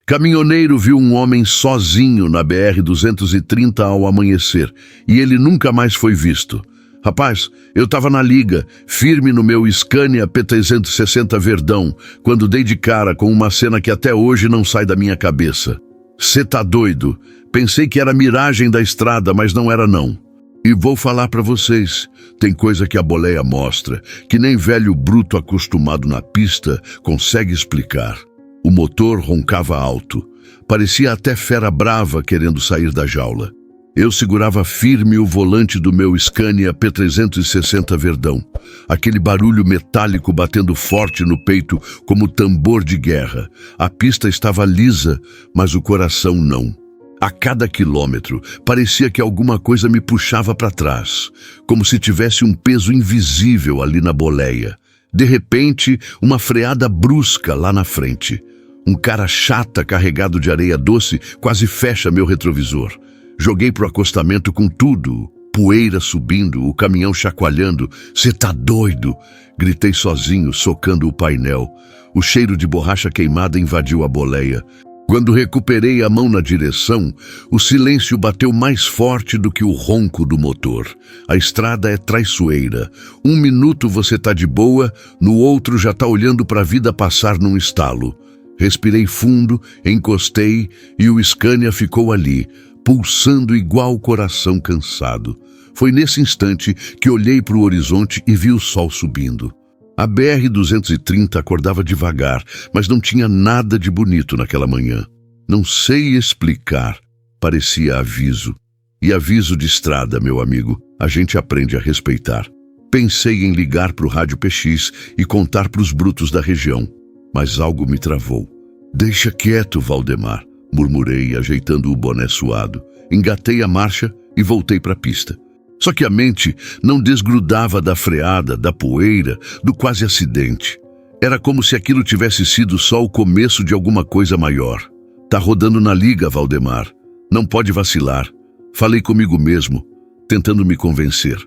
Caminhoneiro viu um homem sozinho na BR-230 ao amanhecer, e ele nunca mais foi visto. Rapaz, eu estava na liga, firme no meu Scania P360 Verdão, quando dei de cara com uma cena que até hoje não sai da minha cabeça. Cê tá doido? Pensei que era miragem da estrada, mas não era não. E vou falar pra vocês, tem coisa que a boleia mostra, que nem velho bruto acostumado na pista consegue explicar. O motor roncava alto, parecia até fera brava querendo sair da jaula. Eu segurava firme o volante do meu Scania P360 Verdão, aquele barulho metálico batendo forte no peito como tambor de guerra. A pista estava lisa, mas o coração não. A cada quilômetro, parecia que alguma coisa me puxava para trás, como se tivesse um peso invisível ali na boleia. De repente, uma freada brusca lá na frente. Um cara chata carregado de areia doce quase fecha meu retrovisor. Joguei pro acostamento com tudo, poeira subindo, o caminhão chacoalhando. Cê tá doido? Gritei sozinho, socando o painel. O cheiro de borracha queimada invadiu a boleia. Quando recuperei a mão na direção, o silêncio bateu mais forte do que o ronco do motor. A estrada é traiçoeira. 1 minuto você tá de boa, no outro já tá olhando pra vida passar num estalo. Respirei fundo, encostei e o Scania ficou ali, pulsando igual o coração cansado. Foi nesse instante que olhei para o horizonte e vi o sol subindo. A BR-230 acordava devagar, mas não tinha nada de bonito naquela manhã. Não sei explicar, parecia aviso. E aviso de estrada, meu amigo, a gente aprende a respeitar. Pensei em ligar para o rádio PX e contar para os brutos da região, mas algo me travou. Deixa quieto, Valdemar, murmurei, ajeitando o boné suado. Engatei a marcha e voltei para a pista. Só que a mente não desgrudava da freada, da poeira, do quase acidente. Era como se aquilo tivesse sido só o começo de alguma coisa maior. Tá rodando na liga, Valdemar. Não pode vacilar. Falei comigo mesmo, tentando me convencer.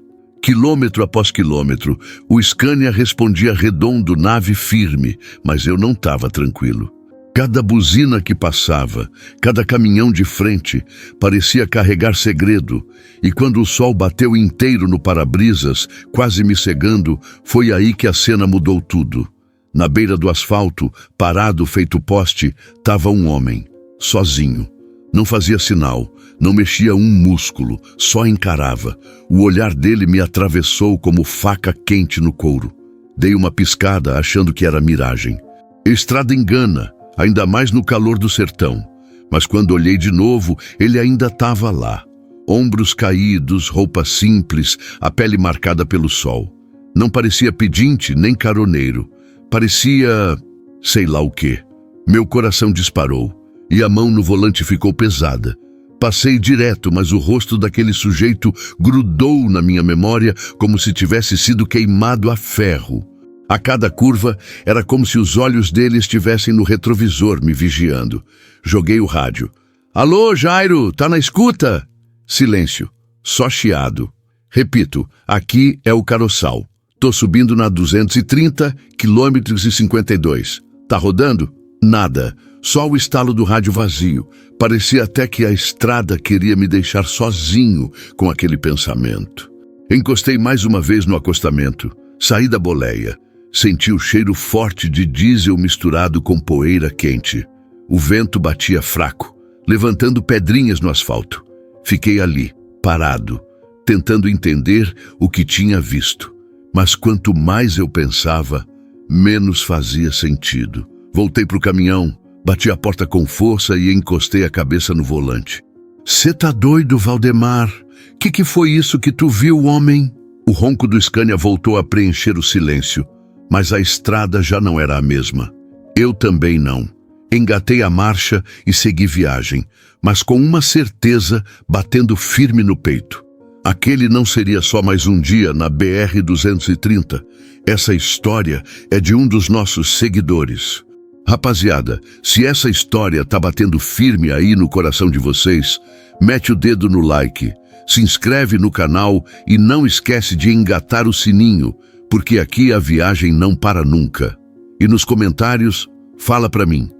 Quilômetro após quilômetro, o Scania respondia redondo, nave firme, mas eu não estava tranquilo. Cada buzina que passava, cada caminhão de frente, parecia carregar segredo, e quando o sol bateu inteiro no para-brisas, quase me cegando, foi aí que a cena mudou tudo. Na beira do asfalto, parado feito poste, estava um homem, sozinho. Não fazia sinal, não mexia um músculo, só encarava. O olhar dele me atravessou como faca quente no couro. Dei uma piscada achando que era miragem. Estrada engana, ainda mais no calor do sertão. Mas quando olhei de novo, ele ainda estava lá. Ombros caídos, roupa simples, a pele marcada pelo sol. Não parecia pedinte nem caroneiro. Parecia... sei lá o quê. Meu coração disparou e a mão no volante ficou pesada. Passei direto, mas o rosto daquele sujeito grudou na minha memória como se tivesse sido queimado a ferro. A cada curva, era como se os olhos dele estivessem no retrovisor me vigiando. Joguei o rádio. Alô, Jairo, tá na escuta? Silêncio, só chiado. Repito, aqui é o Caroçal. Tô subindo na 230, quilômetros e 52. Tá rodando? Nada. Só o estalo do rádio vazio. Parecia até que a estrada queria me deixar sozinho com aquele pensamento. Encostei mais uma vez no acostamento. Saí da boleia. Senti o cheiro forte de diesel misturado com poeira quente. O vento batia fraco, levantando pedrinhas no asfalto. Fiquei ali, parado, tentando entender o que tinha visto. Mas quanto mais eu pensava, menos fazia sentido. Voltei pro caminhão, bati a porta com força e encostei a cabeça no volante. Cê tá doido, Valdemar? Que foi isso que tu viu, homem? O ronco do Scania voltou a preencher o silêncio, mas a estrada já não era a mesma. Eu também não. Engatei a marcha e segui viagem, mas com uma certeza batendo firme no peito. Aquele não seria só mais um dia na BR-230. Essa história é de um dos nossos seguidores. Rapaziada, se essa história tá batendo firme aí no coração de vocês, mete o dedo no like, se inscreve no canal e não esquece de engatar o sininho, porque aqui a viagem não para nunca. E nos comentários, fala pra mim,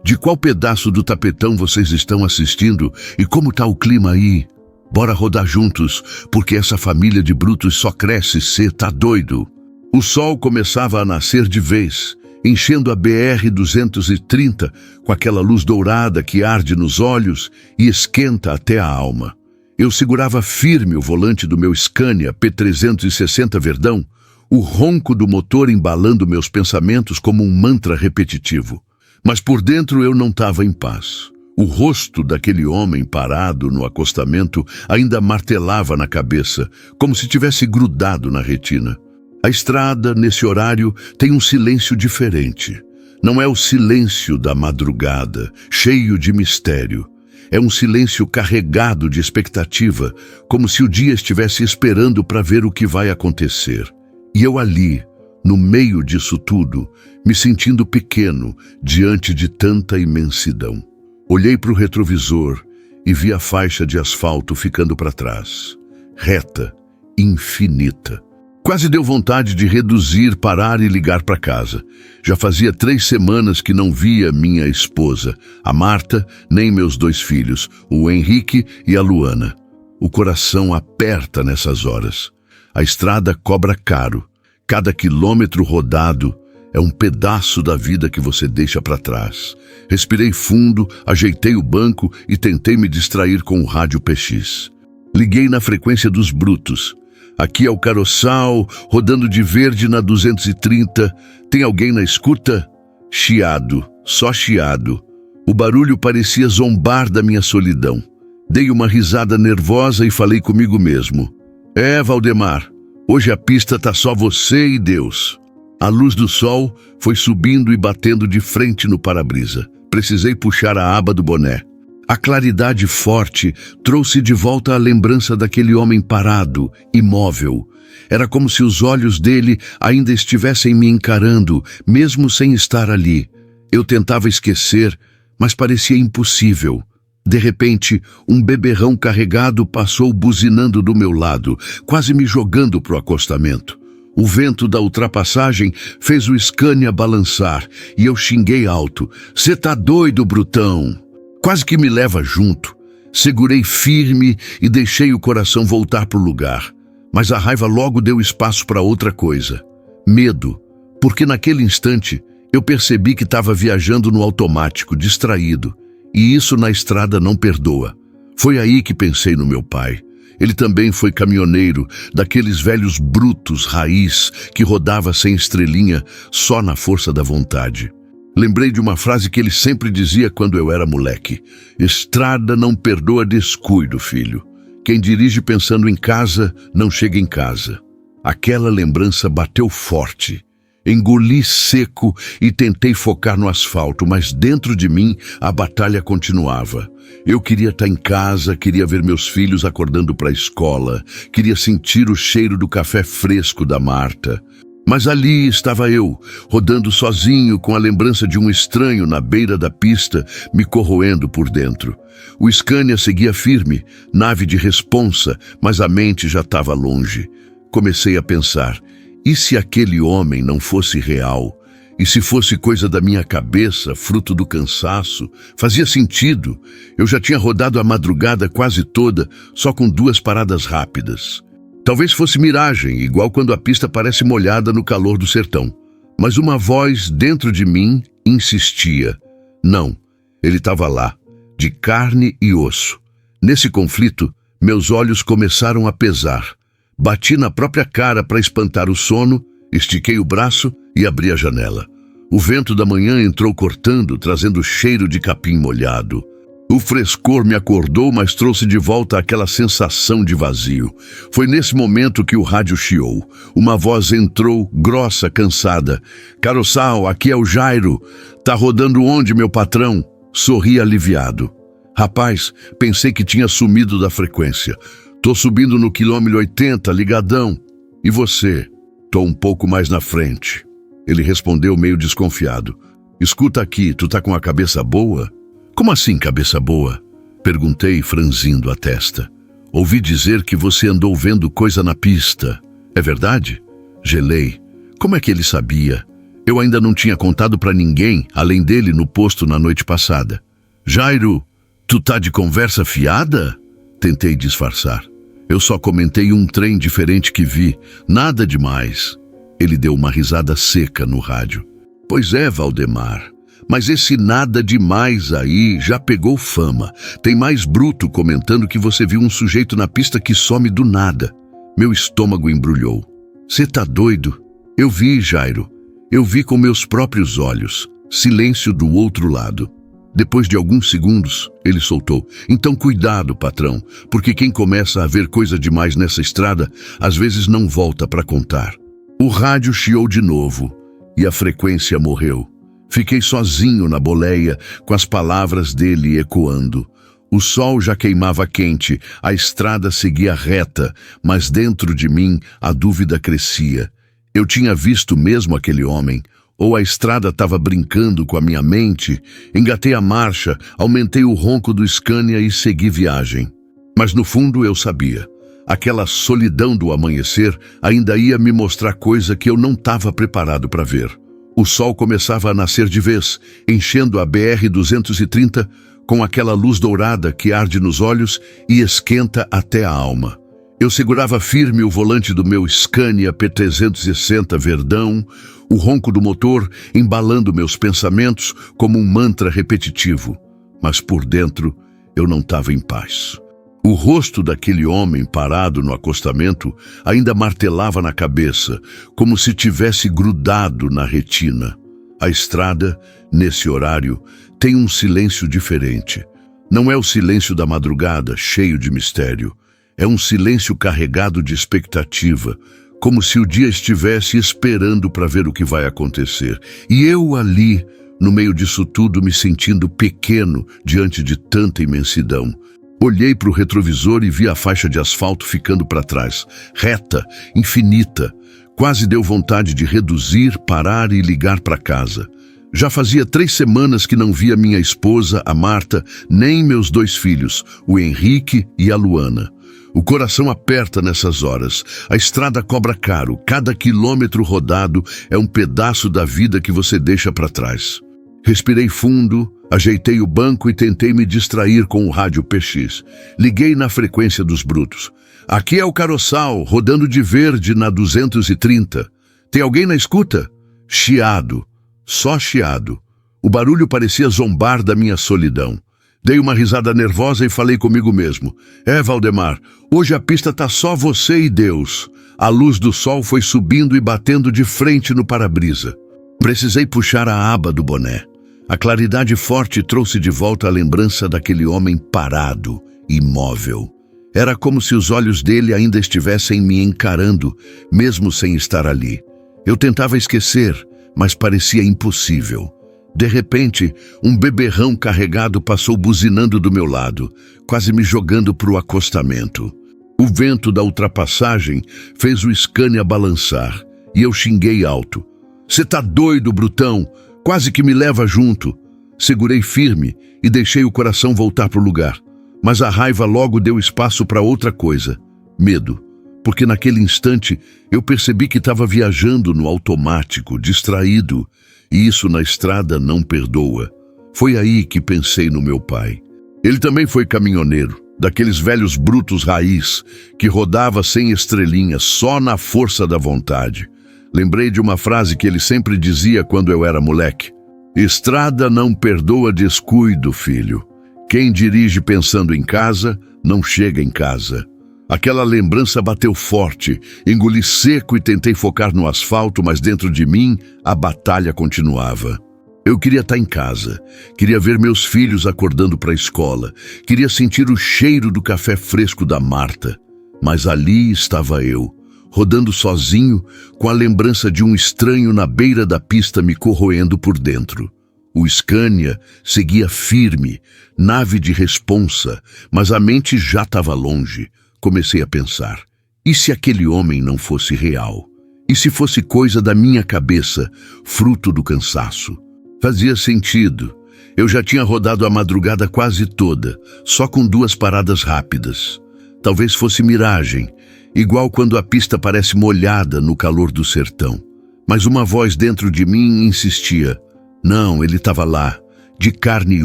De qual pedaço do tapetão vocês estão assistindo e como tá o clima aí? Bora rodar juntos, porque essa família de brutos só cresce, cê tá doido? O sol começava a nascer de vez, enchendo a BR-230 com aquela luz dourada que arde nos olhos e esquenta até a alma. Eu segurava firme o volante do meu Scania P360 Verdão, o ronco do motor embalando meus pensamentos como um mantra repetitivo. Mas por dentro eu não estava em paz. O rosto daquele homem parado no acostamento ainda martelava na cabeça, como se tivesse grudado na retina. A estrada, nesse horário, tem um silêncio diferente. Não é o silêncio da madrugada, cheio de mistério. É um silêncio carregado de expectativa, como se o dia estivesse esperando para ver o que vai acontecer. E eu ali, no meio disso tudo, me sentindo pequeno diante de tanta imensidão. Olhei para o retrovisor e vi a faixa de asfalto ficando para trás, reta, infinita. Quase deu vontade de reduzir, parar e ligar para casa. Já fazia 3 semanas que não via minha esposa, a Marta, nem meus 2 filhos, o Henrique e a Luana. O coração aperta nessas horas. A estrada cobra caro. Cada quilômetro rodado é um pedaço da vida que você deixa para trás. Respirei fundo, ajeitei o banco e tentei me distrair com o rádio PX. Liguei na frequência dos brutos. Aqui é o Caroçal, rodando de verde na 230. Tem alguém na escuta? Chiado, só chiado. O barulho parecia zombar da minha solidão. Dei uma risada nervosa e falei comigo mesmo. É, Valdemar, hoje a pista tá só você e Deus. A luz do sol foi subindo e batendo de frente no para-brisa. Precisei puxar a aba do boné. A claridade forte trouxe de volta a lembrança daquele homem parado, imóvel. Era como se os olhos dele ainda estivessem me encarando, mesmo sem estar ali. Eu tentava esquecer, mas parecia impossível. De repente, um beberrão carregado passou buzinando do meu lado, quase me jogando pro acostamento. O vento da ultrapassagem fez o Scania balançar e eu xinguei alto. Cê tá doido, brutão? Quase que me leva junto. Segurei firme e deixei o coração voltar pro lugar. Mas a raiva logo deu espaço para outra coisa. Medo, porque naquele instante eu percebi que estava viajando no automático, distraído. E isso na estrada não perdoa. Foi aí que pensei no meu pai. Ele também foi caminhoneiro, daqueles velhos brutos raiz que rodava sem estrelinha, só na força da vontade. Lembrei de uma frase que ele sempre dizia quando eu era moleque. Estrada não perdoa descuido, filho. Quem dirige pensando em casa, não chega em casa. Aquela lembrança bateu forte. Engoli seco e tentei focar no asfalto, mas dentro de mim a batalha continuava. Eu queria estar em casa, queria ver meus filhos acordando para a escola, queria sentir o cheiro do café fresco da Marta. Mas ali estava eu, rodando sozinho com a lembrança de um estranho na beira da pista, me corroendo por dentro. O Scania seguia firme, nave de responsa, mas a mente já estava longe. Comecei a pensar, e se aquele homem não fosse real? E se fosse coisa da minha cabeça, fruto do cansaço? Fazia sentido. Eu já tinha rodado a madrugada quase toda, só com 2 paradas rápidas. Talvez fosse miragem, igual quando a pista parece molhada no calor do sertão. Mas uma voz dentro de mim insistia. Não, ele estava lá, de carne e osso. Nesse conflito, meus olhos começaram a pesar. Bati na própria cara para espantar o sono, estiquei o braço e abri a janela. O vento da manhã entrou cortando, trazendo cheiro de capim molhado. O frescor me acordou, mas trouxe de volta aquela sensação de vazio. Foi nesse momento que o rádio chiou. Uma voz entrou, grossa, cansada. Caroçal, aqui é o Jairo. Tá rodando onde, meu patrão? Sorri aliviado. Rapaz, pensei que tinha sumido da frequência. Tô subindo no quilômetro 80, ligadão. E você? Tô um pouco mais na frente. Ele respondeu meio desconfiado. Escuta aqui, tu tá com a cabeça boa? Como assim, cabeça boa? Perguntei, franzindo a testa. Ouvi dizer que você andou vendo coisa na pista. É verdade? Gelei. Como é que ele sabia? Eu ainda não tinha contado para ninguém, além dele, no posto na noite passada. Jairo, tu tá de conversa fiada? Tentei disfarçar. Eu só comentei um trem diferente que vi, nada demais. Ele deu uma risada seca no rádio. Pois é, Valdemar, mas esse nada demais aí já pegou fama. Tem mais bruto comentando que você viu um sujeito na pista que some do nada. Meu estômago embrulhou. Cê tá doido? Eu vi, Jairo. Eu vi com meus próprios olhos. Silêncio do outro lado. Depois de alguns segundos, ele soltou. Então cuidado, patrão, porque quem começa a ver coisa demais nessa estrada, às vezes não volta para contar. O rádio chiou de novo e a frequência morreu. Fiquei sozinho na boleia, com as palavras dele ecoando. O sol já queimava quente, a estrada seguia reta, mas dentro de mim a dúvida crescia. Eu tinha visto mesmo aquele homem, ou a estrada estava brincando com a minha mente? Engatei a marcha, aumentei o ronco do Scania e segui viagem. Mas no fundo eu sabia. Aquela solidão do amanhecer ainda ia me mostrar coisa que eu não estava preparado para ver. O sol começava a nascer de vez, enchendo a BR-230 com aquela luz dourada que arde nos olhos e esquenta até a alma. Eu segurava firme o volante do meu Scania P360 verdão, o ronco do motor embalando meus pensamentos como um mantra repetitivo. Mas por dentro eu não estava em paz. O rosto daquele homem parado no acostamento ainda martelava na cabeça, como se tivesse grudado na retina. A estrada, nesse horário, tem um silêncio diferente. Não é o silêncio da madrugada, cheio de mistério. É um silêncio carregado de expectativa, como se o dia estivesse esperando para ver o que vai acontecer. E eu ali, no meio disso tudo, me sentindo pequeno diante de tanta imensidão. Olhei para o retrovisor e vi a faixa de asfalto ficando para trás, reta, infinita. Quase deu vontade de reduzir, parar e ligar para casa. Já fazia 3 semanas que não via minha esposa, a Marta, nem meus 2 filhos, o Henrique e a Luana. O coração aperta nessas horas. A estrada cobra caro. Cada quilômetro rodado é um pedaço da vida que você deixa para trás. Respirei fundo, ajeitei o banco e tentei me distrair com o rádio PX. Liguei na frequência dos brutos. Aqui é o Caroçal, rodando de verde na 230. Tem alguém na escuta? Chiado. Só chiado. O barulho parecia zombar da minha solidão. Dei uma risada nervosa e falei comigo mesmo. É, Valdemar, hoje a pista tá só você e Deus. A luz do sol foi subindo e batendo de frente no para-brisa. Precisei puxar a aba do boné. A claridade forte trouxe de volta a lembrança daquele homem parado, imóvel. Era como se os olhos dele ainda estivessem me encarando, mesmo sem estar ali. Eu tentava esquecer, mas parecia impossível. De repente, um beberrão carregado passou buzinando do meu lado, quase me jogando para o acostamento. O vento da ultrapassagem fez o Scania balançar, e eu xinguei alto. Cê tá doido, brutão? Quase que me leva junto. Segurei firme e deixei o coração voltar para o lugar. Mas a raiva logo deu espaço para outra coisa. Medo. Porque naquele instante eu percebi que estava viajando no automático, distraído. E isso na estrada não perdoa. Foi aí que pensei no meu pai. Ele também foi caminhoneiro, daqueles velhos brutos raiz, que rodava sem estrelinha, só na força da vontade. Lembrei de uma frase que ele sempre dizia quando eu era moleque. Estrada não perdoa descuido, filho. Quem dirige pensando em casa, não chega em casa. Aquela lembrança bateu forte, engoli seco e tentei focar no asfalto, mas dentro de mim a batalha continuava. Eu queria estar em casa, queria ver meus filhos acordando para a escola, queria sentir o cheiro do café fresco da Marta. Mas ali estava eu, rodando sozinho, com a lembrança de um estranho na beira da pista me corroendo por dentro. O Scania seguia firme, nave de responsa, mas a mente já estava longe. Comecei a pensar, e se aquele homem não fosse real? E se fosse coisa da minha cabeça, fruto do cansaço? Fazia sentido. Eu já tinha rodado a madrugada quase toda, só com 2 paradas rápidas. Talvez fosse miragem, igual quando a pista parece molhada no calor do sertão. Mas uma voz dentro de mim insistia. Não, ele estava lá, de carne e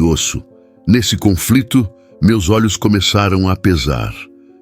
osso. Nesse conflito, meus olhos começaram a pesar.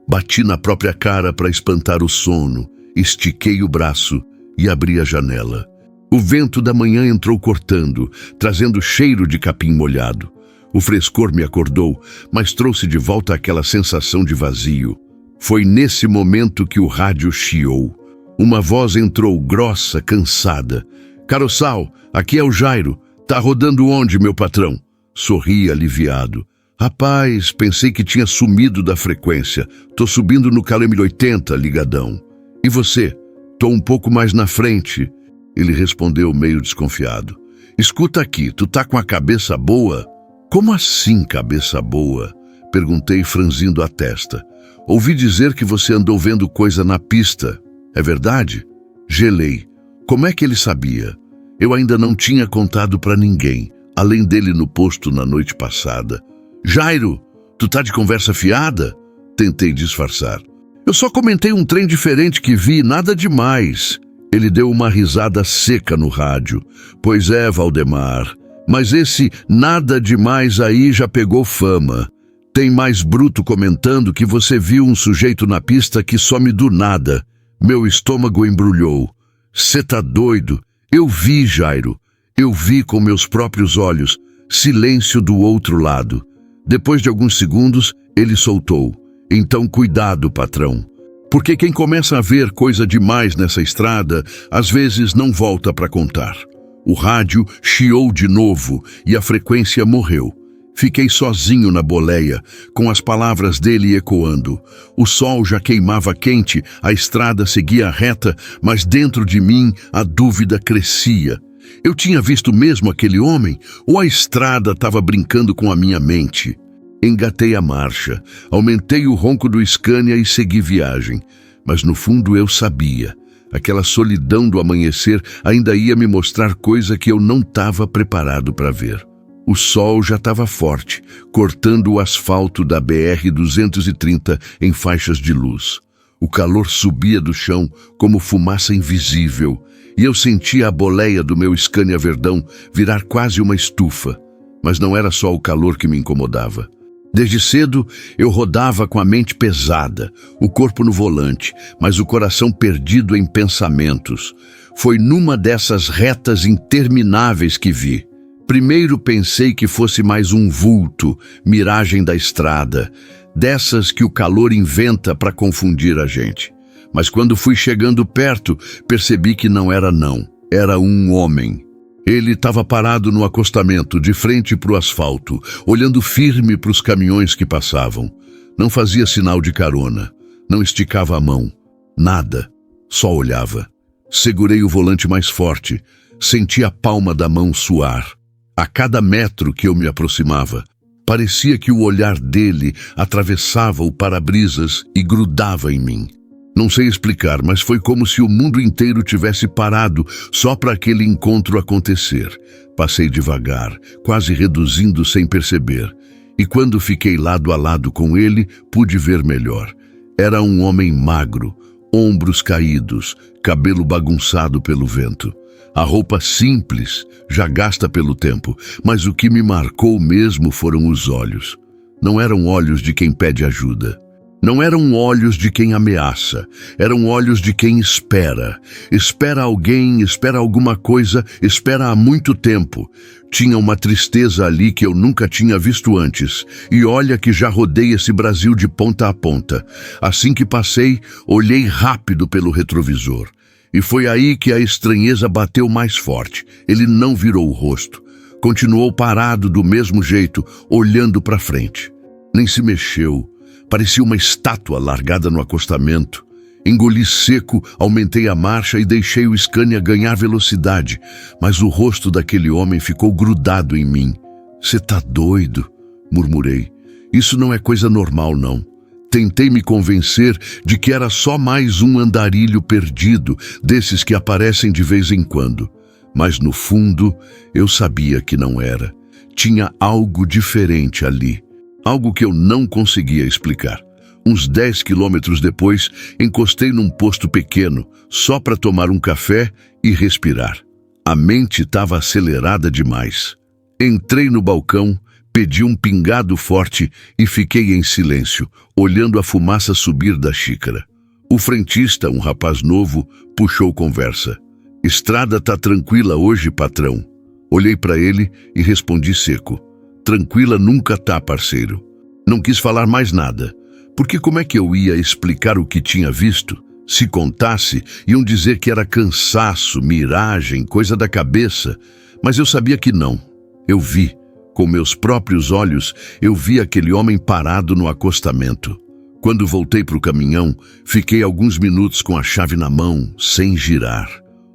Bati na própria cara para espantar o sono, estiquei o braço e abri a janela. O vento da manhã entrou cortando, trazendo cheiro de capim molhado. O frescor me acordou, mas trouxe de volta aquela sensação de vazio. Foi nesse momento que o rádio chiou. Uma voz entrou grossa, cansada. Caroçal, aqui é o Jairo. Tá rodando onde, meu patrão? Sorri aliviado. Rapaz, pensei que tinha sumido da frequência. Tô subindo no Caleme 80, ligadão. E você? Tô um pouco mais na frente. Ele respondeu meio desconfiado. Escuta aqui, tu tá com a cabeça boa? Como assim cabeça boa? Perguntei franzindo a testa. Ouvi dizer que você andou vendo coisa na pista. É verdade? Gelei. Como é que ele sabia? Eu ainda não tinha contado pra ninguém, além dele no posto na noite passada. Jairo, tu tá de conversa fiada? Tentei disfarçar. Eu só comentei um trem diferente que vi, nada demais. Ele deu uma risada seca no rádio. Pois é, Valdemar, mas esse nada demais aí já pegou fama. Tem mais bruto comentando que você viu um sujeito na pista que some do nada. Meu estômago embrulhou. Cê tá doido? Eu vi, Jairo. Eu vi com meus próprios olhos. Silêncio do outro lado. Depois de alguns segundos, ele soltou. Então cuidado, patrão. Porque quem começa a ver coisa demais nessa estrada, às vezes não volta para contar. O rádio chiou de novo e a frequência morreu. Fiquei sozinho na boleia, com as palavras dele ecoando. O sol já queimava quente, a estrada seguia reta, mas dentro de mim a dúvida crescia. Eu tinha visto mesmo aquele homem, ou a estrada estava brincando com a minha mente? Engatei a marcha, aumentei o ronco do Scania e segui viagem. Mas no fundo eu sabia. Aquela solidão do amanhecer ainda ia me mostrar coisa que eu não estava preparado para ver. O sol já estava forte, cortando o asfalto da BR-230 em faixas de luz. O calor subia do chão como fumaça invisível, e eu sentia a boleia do meu Scania verdão virar quase uma estufa. Mas não era só o calor que me incomodava. Desde cedo, eu rodava com a mente pesada, o corpo no volante, mas o coração perdido em pensamentos. Foi numa dessas retas intermináveis que vi. Primeiro pensei que fosse mais um vulto, miragem da estrada, dessas que o calor inventa para confundir a gente. Mas quando fui chegando perto, percebi que não era não, era um homem. Ele estava parado no acostamento, de frente para o asfalto, olhando firme para os caminhões que passavam. Não fazia sinal de carona, não esticava a mão, nada, só olhava. Segurei o volante mais forte, senti a palma da mão suar. A cada metro que eu me aproximava, parecia que o olhar dele atravessava o para-brisas e grudava em mim. Não sei explicar, mas foi como se o mundo inteiro tivesse parado só para aquele encontro acontecer. Passei devagar, quase reduzindo sem perceber. E quando fiquei lado a lado com ele, pude ver melhor. Era um homem magro, ombros caídos, cabelo bagunçado pelo vento. A roupa simples, já gasta pelo tempo, mas o que me marcou mesmo foram os olhos. Não eram olhos de quem pede ajuda. Não eram olhos de quem ameaça, eram olhos de quem espera. Espera alguém, espera alguma coisa, espera há muito tempo. Tinha uma tristeza ali que eu nunca tinha visto antes. E olha que já rodei esse Brasil de ponta a ponta. Assim que passei, olhei rápido pelo retrovisor. E foi aí que a estranheza bateu mais forte. Ele não virou o rosto. Continuou parado do mesmo jeito, olhando para frente. Nem se mexeu. Parecia uma estátua largada no acostamento. Engoli seco, aumentei a marcha e deixei o Scania ganhar velocidade. Mas o rosto daquele homem ficou grudado em mim. "Cê tá doido?", murmurei. "Isso não é coisa normal, não." Tentei me convencer de que era só mais um andarilho perdido, desses que aparecem de vez em quando. Mas no fundo, eu sabia que não era. Tinha algo diferente ali. Algo que eu não conseguia explicar. Uns 10 quilômetros depois, encostei num posto pequeno, só para tomar um café e respirar. A mente estava acelerada demais. Entrei no balcão, pedi um pingado forte e fiquei em silêncio, olhando a fumaça subir da xícara. O frentista, um rapaz novo, puxou conversa. "Estrada tá tranquila hoje, patrão?" Olhei para ele e respondi seco. "Tranquila nunca tá, parceiro." Não quis falar mais nada, porque como é que eu ia explicar o que tinha visto? Se contasse, iam dizer que era cansaço, miragem, coisa da cabeça, mas eu sabia que não. Eu vi, com meus próprios olhos, eu vi aquele homem parado no acostamento. Quando voltei para o caminhão, fiquei alguns minutos com a chave na mão, sem girar.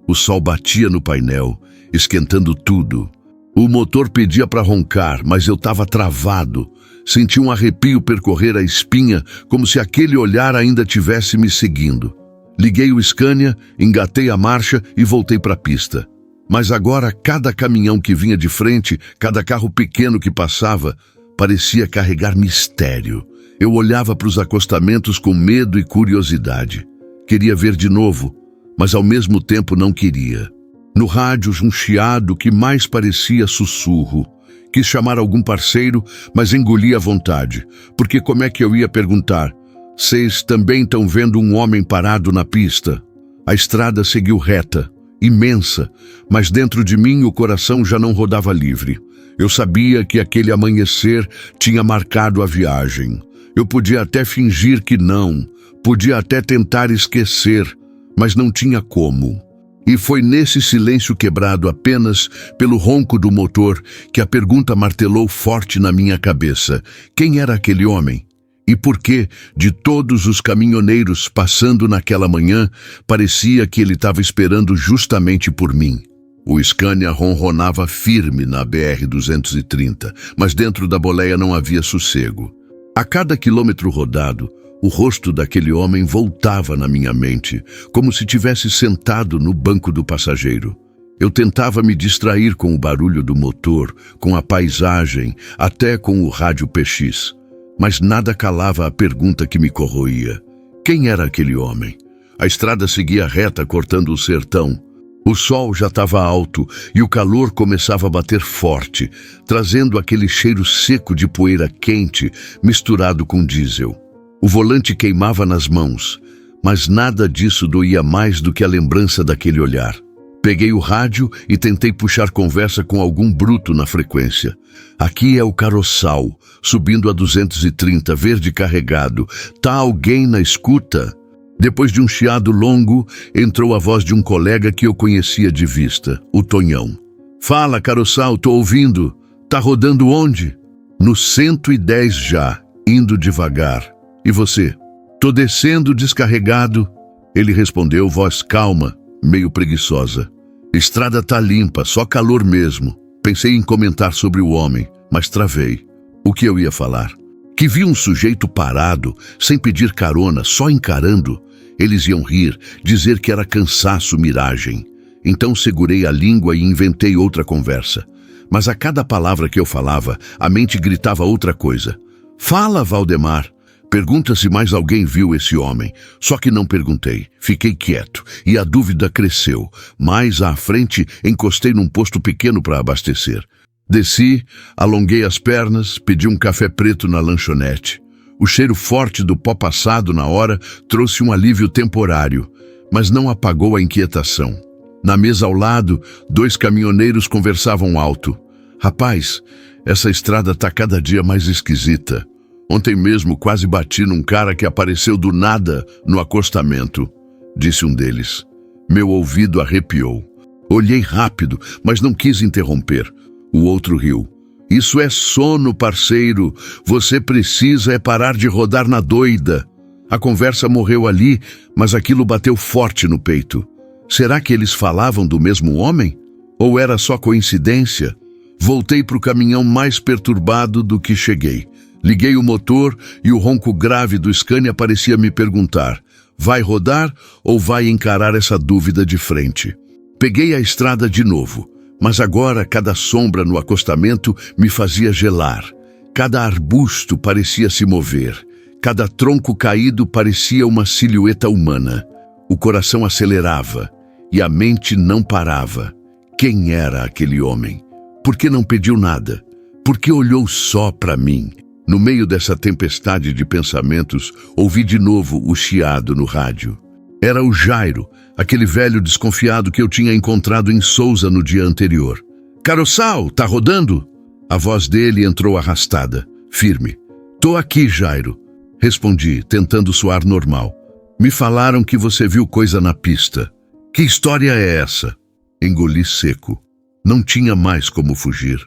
O sol batia no painel, esquentando tudo. O motor pedia para roncar, mas eu estava travado. Senti um arrepio percorrer a espinha, como se aquele olhar ainda tivesse me seguindo. Liguei o Scania, engatei a marcha e voltei para a pista. Mas agora, cada caminhão que vinha de frente, cada carro pequeno que passava, parecia carregar mistério. Eu olhava para os acostamentos com medo e curiosidade. Queria ver de novo, mas ao mesmo tempo não queria. No rádio, um chiado que mais parecia sussurro. Quis chamar algum parceiro, mas engoli à vontade, porque como é que eu ia perguntar? "Vocês também estão vendo um homem parado na pista?" A estrada seguiu reta, imensa, mas dentro de mim o coração já não rodava livre. Eu sabia que aquele amanhecer tinha marcado a viagem. Eu podia até fingir que não, podia até tentar esquecer, mas não tinha como. E foi nesse silêncio quebrado apenas pelo ronco do motor que a pergunta martelou forte na minha cabeça. Quem era aquele homem? E por que, de todos os caminhoneiros passando naquela manhã, parecia que ele estava esperando justamente por mim? O Scania ronronava firme na BR-230, mas dentro da boleia não havia sossego. A cada quilômetro rodado, o rosto daquele homem voltava na minha mente, como se tivesse sentado no banco do passageiro. Eu tentava me distrair com o barulho do motor, com a paisagem, até com o rádio PX. Mas nada calava a pergunta que me corroía. Quem era aquele homem? A estrada seguia reta, cortando o sertão. O sol já estava alto e o calor começava a bater forte, trazendo aquele cheiro seco de poeira quente misturado com diesel. O volante queimava nas mãos, mas nada disso doía mais do que a lembrança daquele olhar. Peguei o rádio e tentei puxar conversa com algum bruto na frequência. Aqui é o Caroçal, subindo a 230, verde carregado. Tá alguém na escuta? Depois de um chiado longo, entrou a voz de um colega que eu conhecia de vista, o Tonhão. Fala, Caroçal, tô ouvindo. Tá rodando onde? No 110 já, indo devagar. E você? Tô descendo descarregado. Ele respondeu, voz calma, meio preguiçosa. Estrada tá limpa, só calor mesmo. Pensei em comentar sobre o homem, mas travei. O que eu ia falar? Que vi um sujeito parado, sem pedir carona, só encarando. Eles iam rir, dizer que era cansaço, miragem. Então segurei a língua e inventei outra conversa. Mas a cada palavra que eu falava, a mente gritava outra coisa. Fala, Valdemar. Pergunta se mais alguém viu esse homem. Só que não perguntei. Fiquei quieto e a dúvida cresceu. Mais à frente, encostei num posto pequeno para abastecer. Desci, alonguei as pernas, pedi um café preto na lanchonete. O cheiro forte do pó passado na hora trouxe um alívio temporário, mas não apagou a inquietação. Na mesa ao lado, 2 caminhoneiros conversavam alto. Rapaz, essa estrada tá cada dia mais esquisita. Ontem mesmo quase bati num cara que apareceu do nada no acostamento, disse um deles. Meu ouvido arrepiou. Olhei rápido, mas não quis interromper. O outro riu. Isso é sono, parceiro. Você precisa é parar de rodar na doida. A conversa morreu ali, mas aquilo bateu forte no peito. Será que eles falavam do mesmo homem? Ou era só coincidência? Voltei para o caminhão mais perturbado do que cheguei. Liguei o motor e o ronco grave do Scania parecia me perguntar: vai rodar ou vai encarar essa dúvida de frente? Peguei a estrada de novo, mas agora cada sombra no acostamento me fazia gelar. Cada arbusto parecia se mover. Cada tronco caído parecia uma silhueta humana. O coração acelerava e a mente não parava. Quem era aquele homem? Por que não pediu nada? Por que olhou só para mim? No meio dessa tempestade de pensamentos, ouvi de novo o chiado no rádio. Era o Jairo, aquele velho desconfiado que eu tinha encontrado em Sousa no dia anterior. Caroçal, tá rodando? A voz dele entrou arrastada, firme. Tô aqui, Jairo, respondi, tentando soar normal. Me falaram que você viu coisa na pista. Que história é essa? Engoli seco. Não tinha mais como fugir.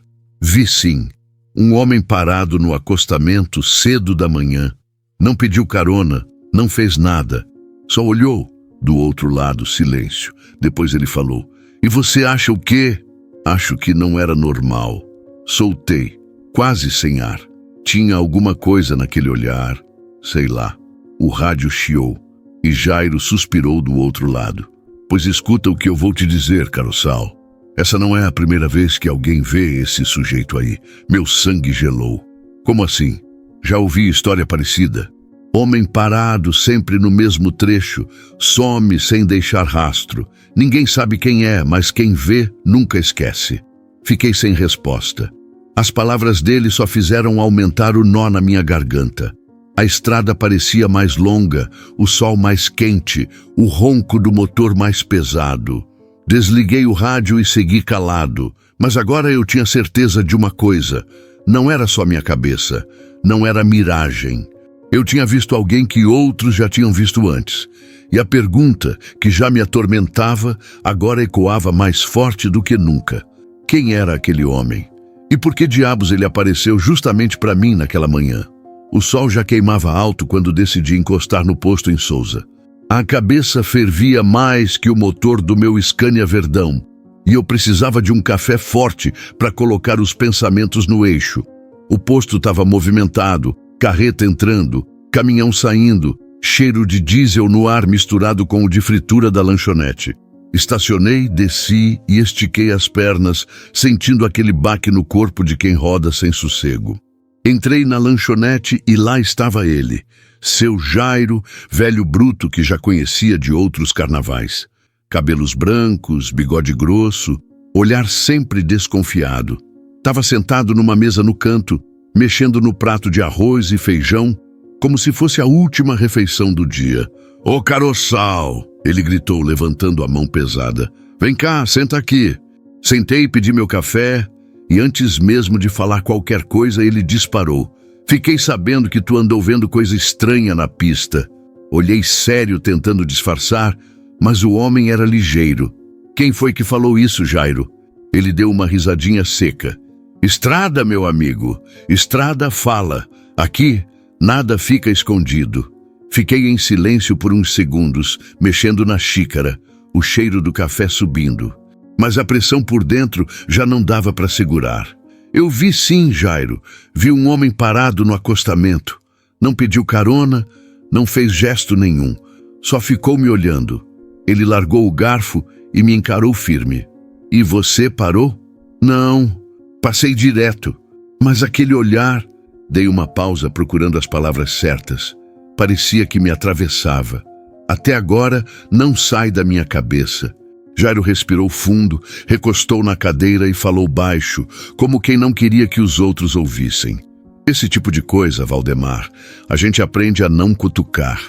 Vi sim. Um homem parado no acostamento cedo da manhã. Não pediu carona, não fez nada. Só olhou. Do outro lado, silêncio. Depois ele falou. E você acha o quê? Acho que não era normal. Soltei, quase sem ar. Tinha alguma coisa naquele olhar. Sei lá. O rádio chiou. E Jairo suspirou do outro lado. Pois escuta o que eu vou te dizer, Caroçal. Essa não é a primeira vez que alguém vê esse sujeito aí. Meu sangue gelou. Como assim? Já ouvi história parecida. Homem parado sempre no mesmo trecho, some sem deixar rastro. Ninguém sabe quem é, mas quem vê nunca esquece. Fiquei sem resposta. As palavras dele só fizeram aumentar o nó na minha garganta. A estrada parecia mais longa, o sol mais quente, o ronco do motor mais pesado. Desliguei o rádio e segui calado, mas agora eu tinha certeza de uma coisa. Não era só minha cabeça, não era miragem. Eu tinha visto alguém que outros já tinham visto antes. E a pergunta, que já me atormentava, agora ecoava mais forte do que nunca. Quem era aquele homem? E por que diabos ele apareceu justamente para mim naquela manhã? O sol já queimava alto quando decidi encostar no posto em Sousa. A cabeça fervia mais que o motor do meu Scania Verdão, e eu precisava de um café forte para colocar os pensamentos no eixo. O posto estava movimentado, carreta entrando, caminhão saindo, cheiro de diesel no ar misturado com o de fritura da lanchonete. Estacionei, desci e estiquei as pernas, sentindo aquele baque no corpo de quem roda sem sossego. Entrei na lanchonete e lá estava ele, seu Jairo, velho bruto que já conhecia de outros carnavais. Cabelos brancos, bigode grosso, olhar sempre desconfiado. Estava sentado numa mesa no canto, mexendo no prato de arroz e feijão, como se fosse a última refeição do dia. Ô Caroçal! Ele gritou, levantando a mão pesada. Vem cá, senta aqui. Sentei e pedi meu café, e antes mesmo de falar qualquer coisa, ele disparou. Fiquei sabendo que tu andou vendo coisa estranha na pista. Olhei sério, tentando disfarçar, mas o homem era ligeiro. Quem foi que falou isso, Jairo? Ele deu uma risadinha seca. Estrada, meu amigo. Estrada fala. Aqui, nada fica escondido. Fiquei em silêncio por uns segundos, mexendo na xícara, o cheiro do café subindo. Mas a pressão por dentro já não dava para segurar. Eu vi sim, Jairo. Vi um homem parado no acostamento. Não pediu carona, não fez gesto nenhum. Só ficou me olhando. Ele largou o garfo e me encarou firme. E você parou? Não, passei direto. Mas aquele olhar... Dei uma pausa procurando as palavras certas. Parecia que me atravessava. Até agora não sai da minha cabeça. Jairo respirou fundo, recostou na cadeira e falou baixo, como quem não queria que os outros ouvissem. Esse tipo de coisa, Valdemar, a gente aprende a não cutucar.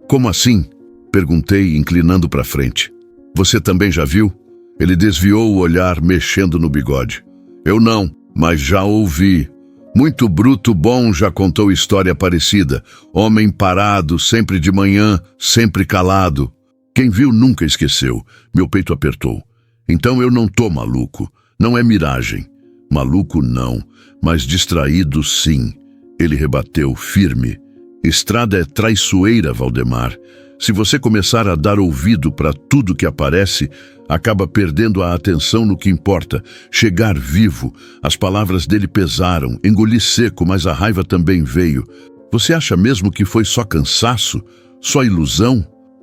Como assim? Perguntei, inclinando para frente. Você também já viu? Ele desviou o olhar, mexendo no bigode. Eu não, mas já ouvi. Muito bruto bom já contou história parecida. Homem parado, sempre de manhã, sempre calado. Quem viu nunca esqueceu. Meu peito apertou. Então eu não tô maluco. Não é miragem. Maluco não, mas distraído sim. Ele rebateu, firme. Estrada é traiçoeira, Valdemar. Se você começar a dar ouvido para tudo que aparece, acaba perdendo a atenção no que importa. Chegar vivo. As palavras dele pesaram. Engoli seco, mas a raiva também veio. Você acha mesmo que foi só cansaço? Só ilusão?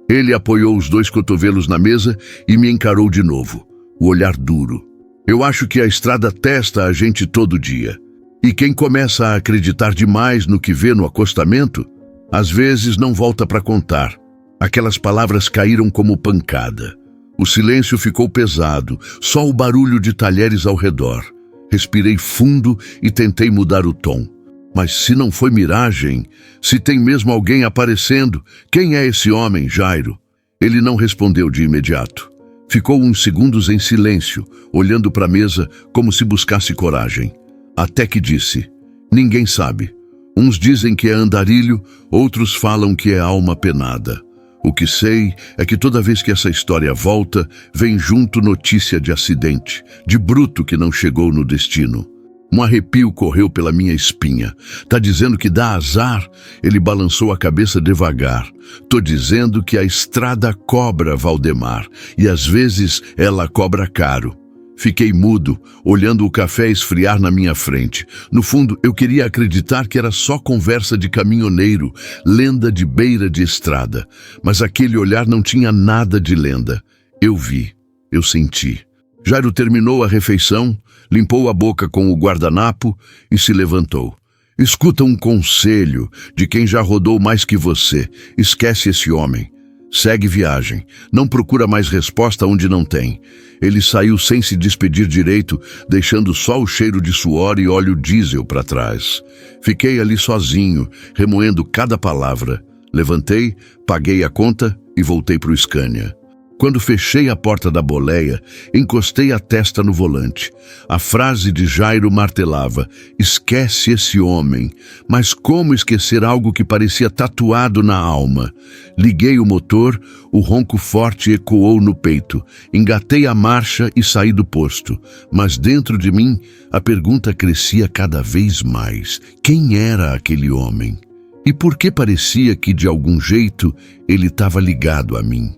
Ele apoiou os dois cotovelos na mesa e me encarou de novo. O olhar duro. Eu acho que a estrada testa a gente todo dia. E quem começa a acreditar demais no que vê no acostamento, Às vezes não volta para contar. Aquelas palavras caíram como pancada. O silêncio ficou pesado, só o barulho de talheres ao redor. Respirei fundo e tentei mudar o tom. Mas se não foi miragem, se tem mesmo alguém aparecendo, quem é esse homem, Jairo? Ele não respondeu de imediato. Ficou uns segundos em silêncio, olhando para a mesa como se buscasse coragem. Até que disse: ninguém sabe. Uns dizem que é andarilho, outros falam que é alma penada. O que sei é que toda vez que essa história volta, vem junto notícia de acidente, de bruto que não chegou no destino. Um arrepio correu pela minha espinha. Tá dizendo que dá azar? Ele balançou a cabeça devagar. Tô dizendo que a estrada cobra, Valdemar, e às vezes ela cobra caro. Fiquei mudo, olhando o café esfriar na minha frente. No fundo, eu queria acreditar que era só conversa de caminhoneiro, lenda de beira de estrada. Mas aquele olhar não tinha nada de lenda. Eu vi, eu senti. Jairo terminou a refeição, limpou a boca com o guardanapo e se levantou. Escuta um conselho de quem já rodou mais que você. Esquece esse homem. Segue viagem. Não procura mais resposta onde não tem. Ele saiu sem se despedir direito, deixando só o cheiro de suor e óleo diesel para trás. Fiquei ali sozinho, remoendo cada palavra. Levantei, paguei a conta e voltei para o Scania. Quando fechei a porta da boleia, encostei a testa no volante. A frase de Jairo martelava: esquece esse homem. Mas como esquecer algo que parecia tatuado na alma? Liguei o motor, o ronco forte ecoou no peito. Engatei a marcha e saí do posto. Mas dentro de mim, a pergunta crescia cada vez mais. Quem era aquele homem? E por que parecia que, de algum jeito, ele estava ligado a mim?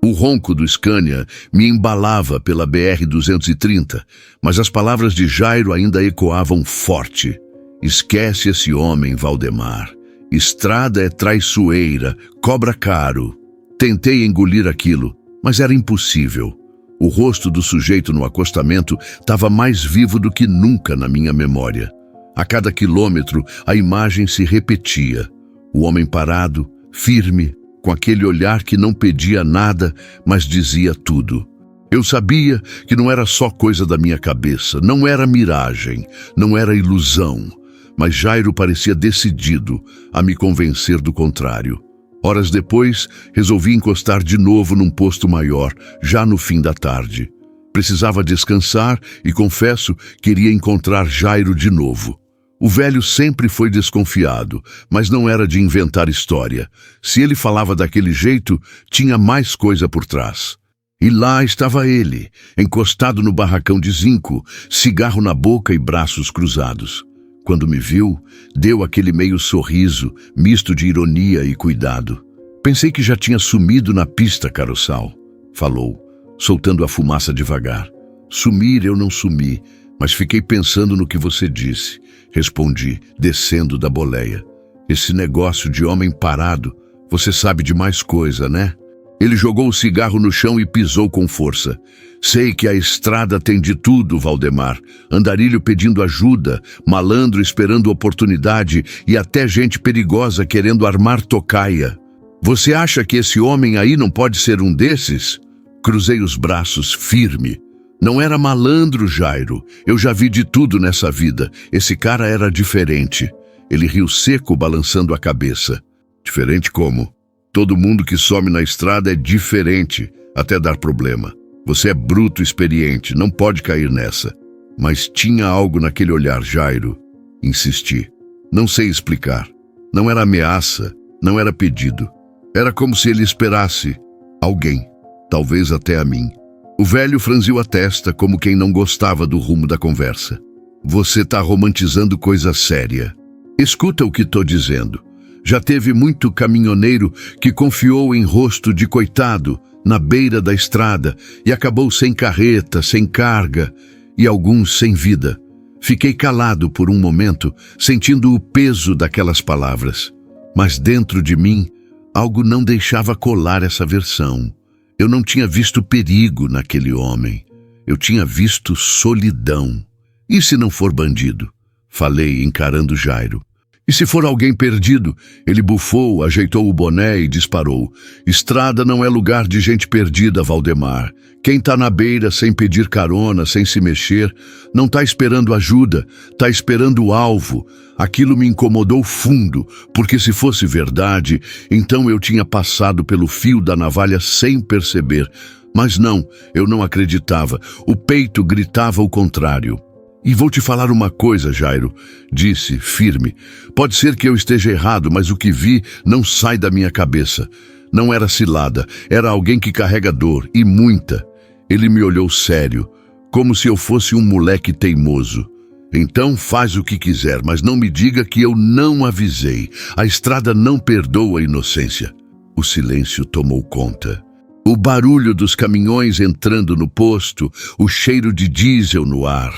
O ronco do Scania me embalava pela BR-230, mas as palavras de Jairo ainda ecoavam forte. Esquece esse homem, Valdemar. Estrada é traiçoeira, cobra caro. Tentei engolir aquilo, mas era impossível. O rosto do sujeito no acostamento estava mais vivo do que nunca na minha memória. A cada quilômetro, a imagem se repetia. O homem parado, firme, com aquele olhar que não pedia nada, mas dizia tudo. Eu sabia que não era só coisa da minha cabeça, não era miragem, não era ilusão, mas Jairo parecia decidido a me convencer do contrário. Horas depois, resolvi encostar de novo num posto maior, já no fim da tarde. Precisava descansar e, confesso, queria encontrar Jairo de novo. O velho sempre foi desconfiado, mas não era de inventar história. Se ele falava daquele jeito, tinha mais coisa por trás. E lá estava ele, encostado no barracão de zinco, cigarro na boca e braços cruzados. Quando me viu, deu aquele meio sorriso, misto de ironia e cuidado. Pensei que já tinha sumido na pista, caroçal, falou, soltando a fumaça devagar. Sumir eu não sumi, mas fiquei pensando no que você disse. Respondi, descendo da boleia. Esse negócio de homem parado, você sabe de mais coisa, né? Ele jogou o cigarro no chão e pisou com força. Sei que a estrada tem de tudo, Valdemar. Andarilho pedindo ajuda, malandro esperando oportunidade e até gente perigosa querendo armar tocaia. Você acha que esse homem aí não pode ser um desses? Cruzei os braços, firme. Não era malandro, Jairo. Eu já vi de tudo nessa vida. Esse cara era diferente. Ele riu seco, balançando a cabeça. Diferente como? Todo mundo que some na estrada é diferente, até dar problema. Você é bruto experiente, não pode cair nessa. Mas tinha algo naquele olhar, Jairo. Insisti. Não sei explicar. Não era ameaça, não era pedido. Era como se ele esperasse alguém, talvez até a mim. O velho franziu a testa como quem não gostava do rumo da conversa. Você tá romantizando coisa séria. Escuta o que tô dizendo. Já teve muito caminhoneiro que confiou em rosto de coitado na beira da estrada e acabou sem carreta, sem carga e alguns sem vida. Fiquei calado por um momento, sentindo o peso daquelas palavras. Mas dentro de mim, algo não deixava colar essa versão. Eu não tinha visto perigo naquele homem. Eu tinha visto solidão. E se não for bandido? Falei, encarando Jairo. E se for alguém perdido? Ele bufou, ajeitou o boné e disparou. Estrada não é lugar de gente perdida, Valdemar. Quem tá na beira sem pedir carona, sem se mexer, não tá esperando ajuda, tá esperando o alvo. Aquilo me incomodou fundo, porque se fosse verdade, então eu tinha passado pelo fio da navalha sem perceber. Mas não, eu não acreditava. O peito gritava o contrário. E vou te falar uma coisa, Jairo, disse, firme. Pode ser que eu esteja errado, mas o que vi não sai da minha cabeça. Não era cilada, era alguém que carrega dor, e muita. Ele me olhou sério, como se eu fosse um moleque teimoso. Então faz o que quiser, mas não me diga que eu não avisei. A estrada não perdoa a inocência. O silêncio tomou conta. O barulho dos caminhões entrando no posto, o cheiro de diesel no ar,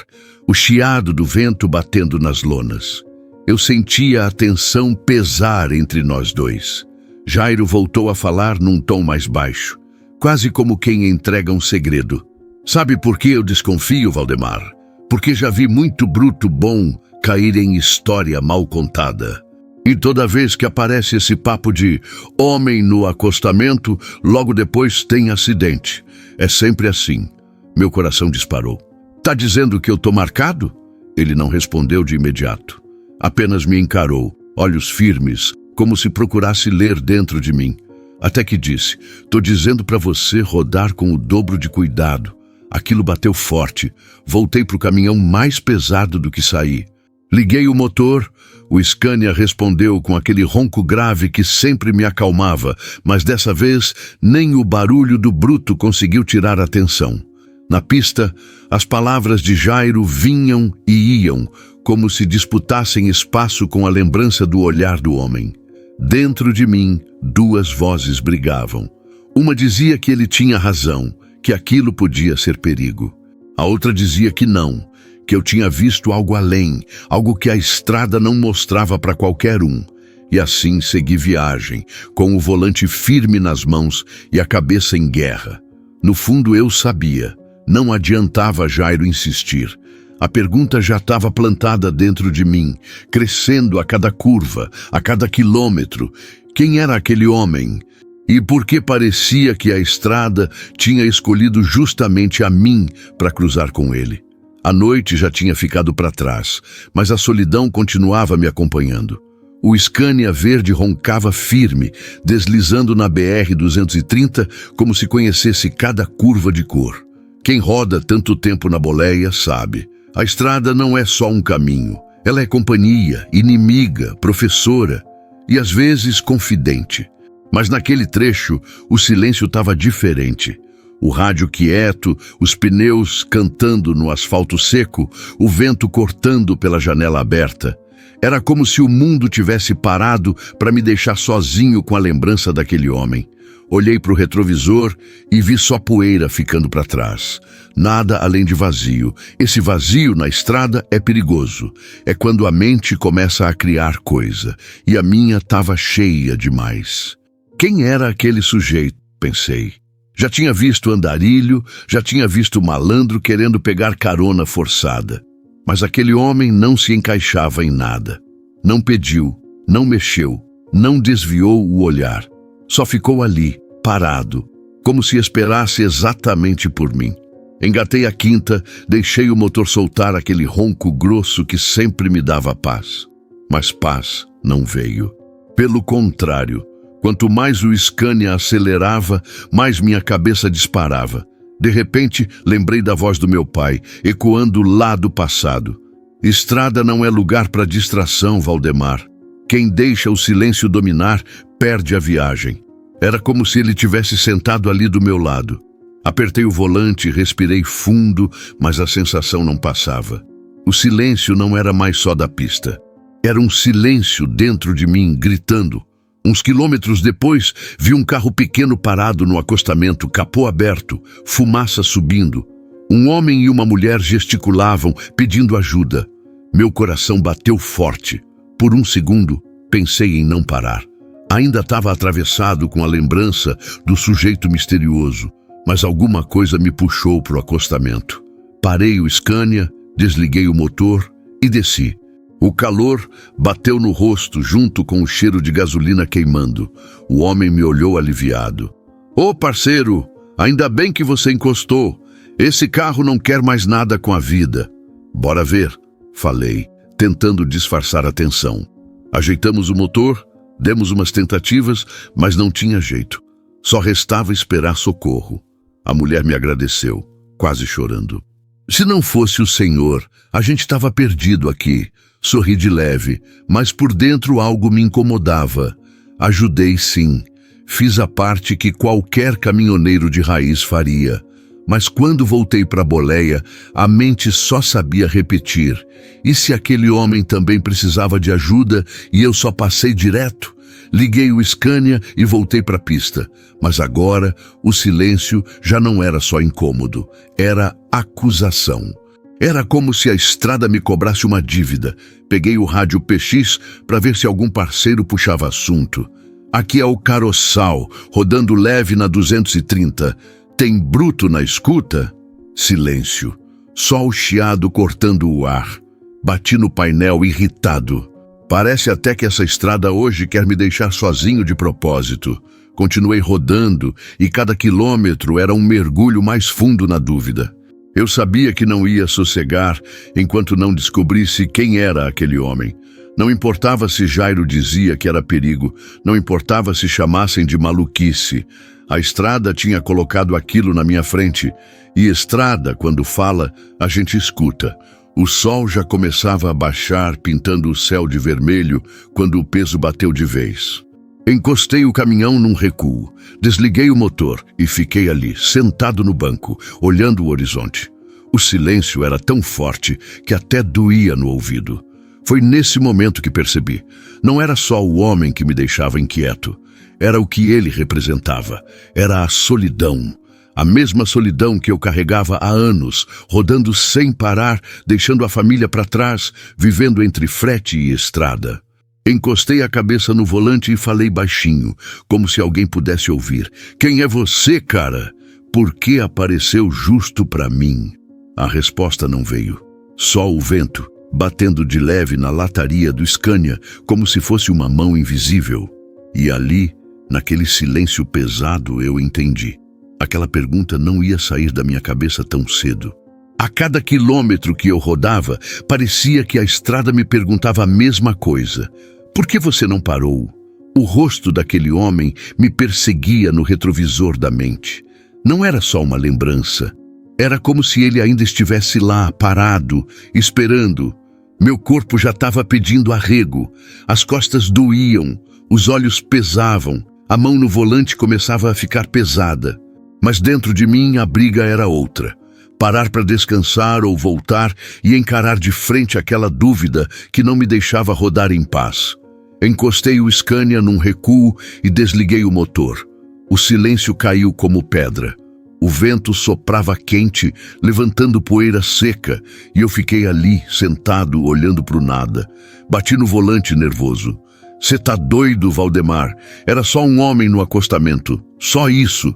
o chiado do vento batendo nas lonas. Eu sentia a tensão pesar entre nós dois. Jairo voltou a falar num tom mais baixo, quase como quem entrega um segredo. Sabe por que eu desconfio, Valdemar? Porque já vi muito bruto bom cair em história mal contada. E toda vez que aparece esse papo de homem no acostamento, logo depois tem acidente. É sempre assim. Meu coração disparou. Tá dizendo que eu tô marcado? Ele não respondeu de imediato. Apenas me encarou, olhos firmes, como se procurasse ler dentro de mim. Até que disse, tô dizendo pra você rodar com o dobro de cuidado. Aquilo bateu forte. Voltei pro caminhão mais pesado do que saí. Liguei o motor. O Scania respondeu com aquele ronco grave que sempre me acalmava, mas dessa vez nem o barulho do bruto conseguiu tirar a atenção. Na pista, as palavras de Jairo vinham e iam, como se disputassem espaço com a lembrança do olhar do homem. Dentro de mim, duas vozes brigavam. Uma dizia que ele tinha razão, que aquilo podia ser perigo. A outra dizia que não, que eu tinha visto algo além, algo que a estrada não mostrava para qualquer um. E assim segui viagem, com o volante firme nas mãos e a cabeça em guerra. No fundo eu sabia, não adiantava Jairo insistir. A pergunta já estava plantada dentro de mim, crescendo a cada curva, a cada quilômetro. Quem era aquele homem? E por que parecia que a estrada tinha escolhido justamente a mim para cruzar com ele? A noite já tinha ficado para trás, mas a solidão continuava me acompanhando. O Scania verde roncava firme, deslizando na BR-230 como se conhecesse cada curva de cor. Quem roda tanto tempo na boleia sabe. A estrada não é só um caminho. Ela é companhia, inimiga, professora e às vezes confidente. Mas naquele trecho, o silêncio estava diferente. O rádio quieto, os pneus cantando no asfalto seco, o vento cortando pela janela aberta. Era como se o mundo tivesse parado para me deixar sozinho com a lembrança daquele homem. Olhei para o retrovisor e vi só poeira ficando para trás. Nada além de vazio. Esse vazio na estrada é perigoso. É quando a mente começa a criar coisa. E a minha estava cheia demais. Quem era aquele sujeito? Pensei. Já tinha visto andarilho, já tinha visto malandro querendo pegar carona forçada. Mas aquele homem não se encaixava em nada. Não pediu, não mexeu, não desviou o olhar. Só ficou ali, parado, como se esperasse exatamente por mim. Engatei a quinta, deixei o motor soltar aquele ronco grosso que sempre me dava paz. Mas paz não veio. Pelo contrário, quanto mais o Scania acelerava, mais minha cabeça disparava. De repente, lembrei da voz do meu pai, ecoando lá do passado. Estrada não é lugar para distração, Valdemar. Quem deixa o silêncio dominar, perde a viagem. Era como se ele tivesse sentado ali do meu lado. Apertei o volante, respirei fundo, mas a sensação não passava. O silêncio não era mais só da pista. Era um silêncio dentro de mim, gritando. Uns quilômetros depois, vi um carro pequeno parado no acostamento, capô aberto, fumaça subindo. Um homem e uma mulher gesticulavam, pedindo ajuda. Meu coração bateu forte. Por um segundo, pensei em não parar. Ainda estava atravessado com a lembrança do sujeito misterioso, mas alguma coisa me puxou para o acostamento. Parei o Scania, desliguei o motor e desci. O calor bateu no rosto junto com o cheiro de gasolina queimando. O homem me olhou aliviado. Ô parceiro, ainda bem que você encostou. Esse carro não quer mais nada com a vida. Bora ver, falei, tentando disfarçar a tensão. Ajeitamos o motor, demos umas tentativas, mas não tinha jeito. Só restava esperar socorro. A mulher me agradeceu, quase chorando. Se não fosse o Senhor, a gente estava perdido aqui. Sorri de leve, mas por dentro algo me incomodava. Ajudei sim. Fiz a parte que qualquer caminhoneiro de raiz faria. Mas quando voltei para a boleia, a mente só sabia repetir. E se aquele homem também precisava de ajuda e eu só passei direto? Liguei o Scania e voltei para a pista. Mas agora o silêncio já não era só incômodo, era acusação. Era como se a estrada me cobrasse uma dívida. Peguei o rádio PX para ver se algum parceiro puxava assunto. Aqui é o Caroçal, rodando leve na 230. Tem bruto na escuta? Silêncio. Só o chiado cortando o ar. Bati no painel irritado. Parece até que essa estrada hoje quer me deixar sozinho de propósito. Continuei rodando e cada quilômetro era um mergulho mais fundo na dúvida. Eu sabia que não ia sossegar enquanto não descobrisse quem era aquele homem. Não importava se Jairo dizia que era perigo, não importava se chamassem de maluquice. A estrada tinha colocado aquilo na minha frente. E estrada, quando fala, a gente escuta. O sol já começava a baixar, pintando o céu de vermelho, quando o peso bateu de vez. Encostei o caminhão num recuo, desliguei o motor e fiquei ali, sentado no banco, olhando o horizonte. O silêncio era tão forte que até doía no ouvido. Foi nesse momento que percebi. Não era só o homem que me deixava inquieto. Era o que ele representava. Era a solidão. A mesma solidão que eu carregava há anos, rodando sem parar, deixando a família para trás, vivendo entre frete e estrada. Encostei a cabeça no volante e falei baixinho, como se alguém pudesse ouvir. Quem é você, cara? Por que apareceu justo para mim? A resposta não veio. Só o vento, batendo de leve na lataria do Scania, como se fosse uma mão invisível. E ali, naquele silêncio pesado, eu entendi. Aquela pergunta não ia sair da minha cabeça tão cedo. A cada quilômetro que eu rodava, parecia que a estrada me perguntava a mesma coisa. Por que você não parou? O rosto daquele homem me perseguia no retrovisor da mente. Não era só uma lembrança. Era como se ele ainda estivesse lá, parado, esperando. Meu corpo já estava pedindo arrego. As costas doíam, os olhos pesavam, a mão no volante começava a ficar pesada. Mas dentro de mim a briga era outra. Parar para descansar ou voltar e encarar de frente aquela dúvida que não me deixava rodar em paz. Encostei o Scania num recuo e desliguei o motor. O silêncio caiu como pedra. O vento soprava quente, levantando poeira seca, e eu fiquei ali, sentado, olhando para o nada. Bati no volante nervoso. Cê tá doido, Valdemar? Era só um homem no acostamento. Só isso.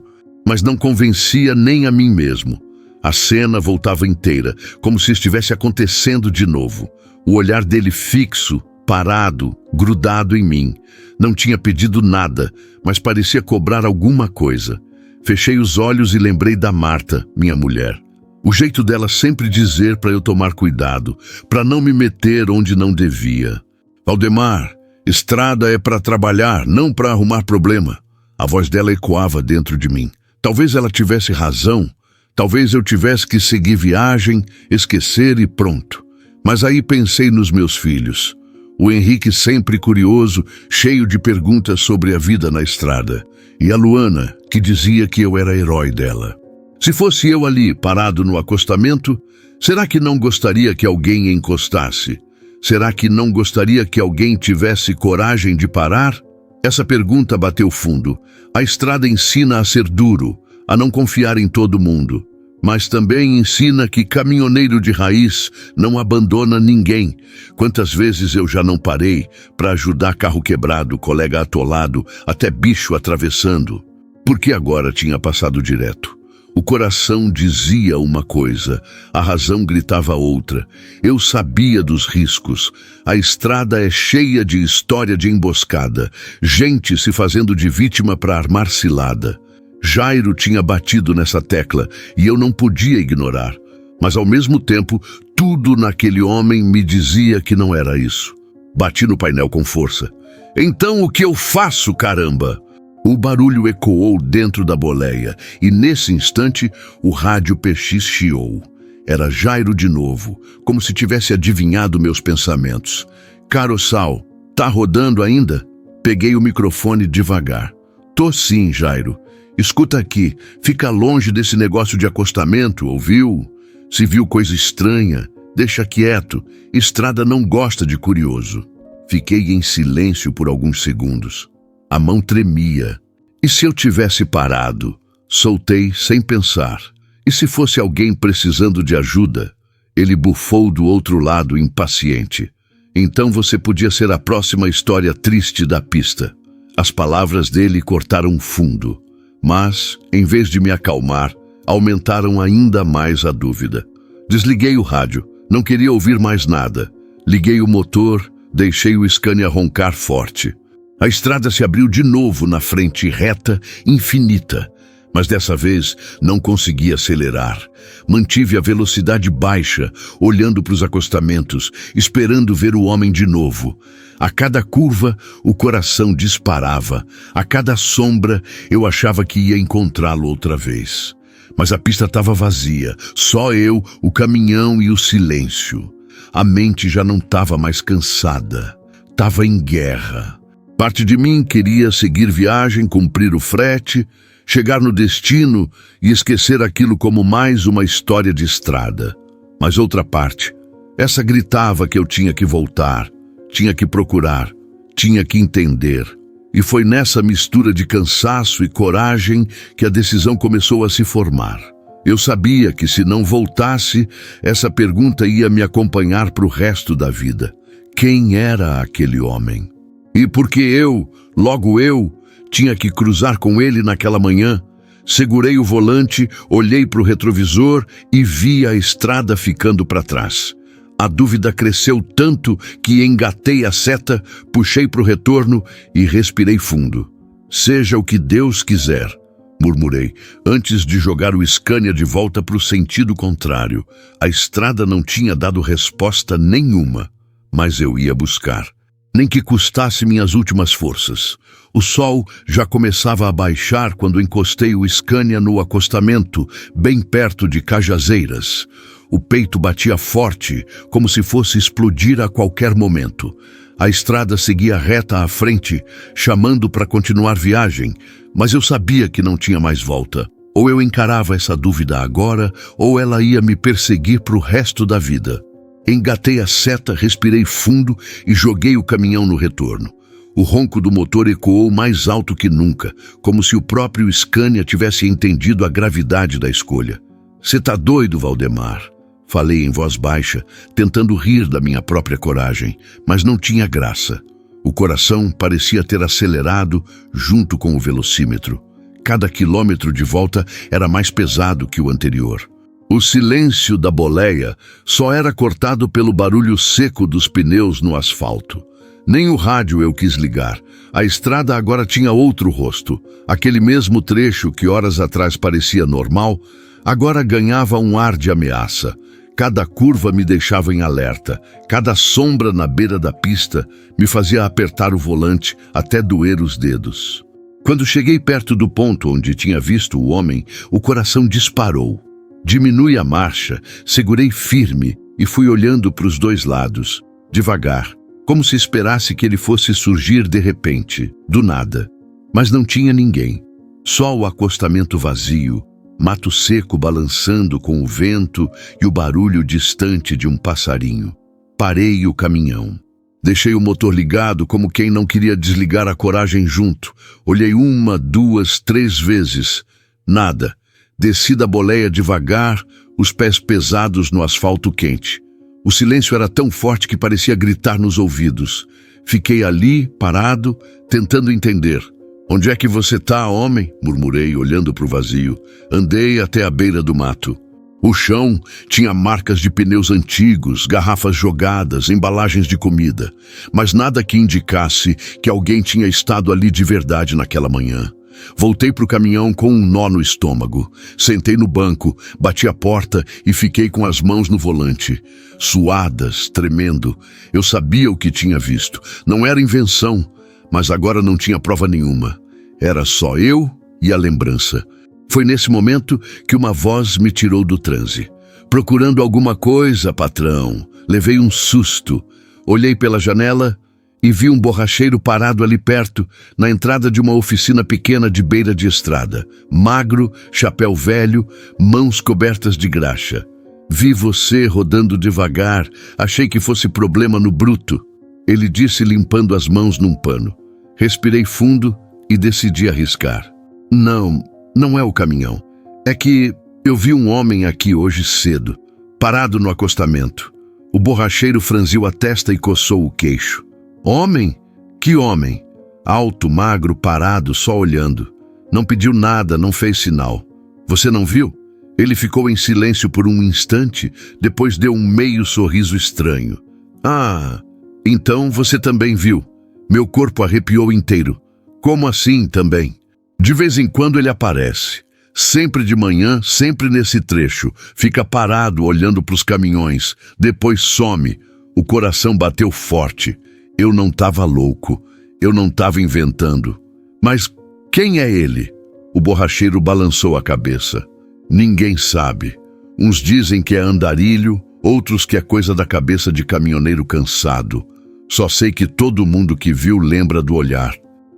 Mas não convencia nem a mim mesmo. A cena voltava inteira, como se estivesse acontecendo de novo. O olhar dele fixo, parado, grudado em mim. Não tinha pedido nada, mas parecia cobrar alguma coisa. Fechei os olhos e lembrei da Marta, minha mulher. O jeito dela sempre dizer para eu tomar cuidado, para não me meter onde não devia. Valdemar, estrada é para trabalhar, não para arrumar problema. A voz dela ecoava dentro de mim. Talvez ela tivesse razão, talvez eu tivesse que seguir viagem, esquecer e pronto. Mas aí pensei nos meus filhos. O Henrique sempre curioso, cheio de perguntas sobre a vida na estrada. E a Luana, que dizia que eu era herói dela. Se fosse eu ali, parado no acostamento, será que não gostaria que alguém encostasse? Será que não gostaria que alguém tivesse coragem de parar? Essa pergunta bateu fundo. A estrada ensina a ser duro, a não confiar em todo mundo. Mas também ensina que caminhoneiro de raiz não abandona ninguém. Quantas vezes eu já não parei para ajudar carro quebrado, colega atolado, até bicho atravessando. Porque agora tinha passado direto. O coração dizia uma coisa, a razão gritava outra. Eu sabia dos riscos. A estrada é cheia de história de emboscada, gente se fazendo de vítima para armar cilada. Jairo tinha batido nessa tecla e eu não podia ignorar. Mas ao mesmo tempo, tudo naquele homem me dizia que não era isso. Bati no painel com força. Então o que eu faço, caramba? O barulho ecoou dentro da boleia e nesse instante o rádio PX chiou. Era Jairo de novo, como se tivesse adivinhado meus pensamentos. Caro Sal, tá rodando ainda? Peguei o microfone devagar. Tô sim, Jairo. Escuta aqui, fica longe desse negócio de acostamento, ouviu? Se viu coisa estranha, deixa quieto. Estrada não gosta de curioso. Fiquei em silêncio por alguns segundos. A mão tremia. E se eu tivesse parado? Soltei sem pensar. E se fosse alguém precisando de ajuda? Ele bufou do outro lado, impaciente. Então você podia ser a próxima história triste da pista. As palavras dele cortaram fundo. Mas, em vez de me acalmar, aumentaram ainda mais a dúvida. Desliguei o rádio. Não queria ouvir mais nada. Liguei o motor, deixei o Scania roncar forte. A estrada se abriu de novo na frente reta, infinita. Mas dessa vez não consegui acelerar. Mantive a velocidade baixa, olhando para os acostamentos, esperando ver o homem de novo. A cada curva, o coração disparava. A cada sombra, eu achava que ia encontrá-lo outra vez. Mas a pista estava vazia, só eu, o caminhão e o silêncio. A mente já não estava mais cansada. Estava em guerra. Parte de mim queria seguir viagem, cumprir o frete, chegar no destino e esquecer aquilo como mais uma história de estrada. Mas outra parte, essa gritava que eu tinha que voltar, tinha que procurar, tinha que entender. E foi nessa mistura de cansaço e coragem que a decisão começou a se formar. Eu sabia que se não voltasse, essa pergunta ia me acompanhar para o resto da vida. Quem era aquele homem? E porque logo eu, tinha que cruzar com ele naquela manhã, segurei o volante, olhei para o retrovisor e vi a estrada ficando para trás. A dúvida cresceu tanto que engatei a seta, puxei para o retorno e respirei fundo. Seja o que Deus quiser, murmurei, antes de jogar o Scania de volta para o sentido contrário. A estrada não tinha dado resposta nenhuma, mas eu ia buscar. Nem que custasse minhas últimas forças. O sol já começava a baixar quando encostei o Scania no acostamento, bem perto de Cajazeiras. O peito batia forte, como se fosse explodir a qualquer momento. A estrada seguia reta à frente, chamando para continuar viagem, mas eu sabia que não tinha mais volta. Ou eu encarava essa dúvida agora, ou ela ia me perseguir para o resto da vida. Engatei a seta, respirei fundo e joguei o caminhão no retorno. O ronco do motor ecoou mais alto que nunca, como se o próprio Scania tivesse entendido a gravidade da escolha. "Você tá doido, Valdemar?" Falei em voz baixa, tentando rir da minha própria coragem, mas não tinha graça. O coração parecia ter acelerado junto com o velocímetro. Cada quilômetro de volta era mais pesado que o anterior. O silêncio da boleia só era cortado pelo barulho seco dos pneus no asfalto. Nem o rádio eu quis ligar. A estrada agora tinha outro rosto. Aquele mesmo trecho que horas atrás parecia normal, agora ganhava um ar de ameaça. Cada curva me deixava em alerta. Cada sombra na beira da pista me fazia apertar o volante até doer os dedos. Quando cheguei perto do ponto onde tinha visto o homem, o coração disparou. Diminui a marcha, segurei firme e fui olhando para os dois lados, devagar, como se esperasse que ele fosse surgir de repente, do nada. Mas não tinha ninguém, só o acostamento vazio, mato seco balançando com o vento e o barulho distante de um passarinho. Parei o caminhão. Deixei o motor ligado como quem não queria desligar a coragem junto. Olhei 1, 2, 3 vezes. Nada. Desci da boleia devagar, os pés pesados no asfalto quente. O silêncio era tão forte que parecia gritar nos ouvidos. Fiquei ali, parado, tentando entender. Onde é que você tá, homem? Murmurei, olhando para o vazio. Andei até a beira do mato. O chão tinha marcas de pneus antigos, garrafas jogadas, embalagens de comida, mas nada que indicasse que alguém tinha estado ali de verdade naquela manhã. Voltei para o caminhão com um nó no estômago. Sentei no banco, bati a porta e fiquei com as mãos no volante. Suadas, tremendo. Eu sabia o que tinha visto. Não era invenção, mas agora não tinha prova nenhuma. Era só eu e a lembrança. Foi nesse momento que uma voz me tirou do transe. Procurando alguma coisa, patrão. Levei um susto. Olhei pela janela e vi um borracheiro parado ali perto, na entrada de uma oficina pequena de beira de estrada. Magro, chapéu velho, mãos cobertas de graxa. Vi você rodando devagar, achei que fosse problema no bruto. Ele disse limpando as mãos num pano. Respirei fundo e decidi arriscar. Não é o caminhão. É que eu vi um homem aqui hoje cedo, parado no acostamento. O borracheiro franziu a testa e coçou o queixo. Homem? Que homem? Alto, magro, parado, só olhando. Não pediu nada, não fez sinal. Você não viu? Ele ficou em silêncio por um instante, depois deu um meio sorriso estranho. Ah, então você também viu. Meu corpo arrepiou inteiro. Como assim também? De vez em quando ele aparece. Sempre de manhã, sempre nesse trecho. Fica parado olhando para os caminhões. Depois some. O coração bateu forte. Eu não estava louco. Eu não estava inventando. Mas quem é ele? O borracheiro balançou a cabeça. Ninguém sabe. Uns dizem que é andarilho, outros que é coisa da cabeça de caminhoneiro cansado. Só sei que todo mundo que viu lembra do olhar.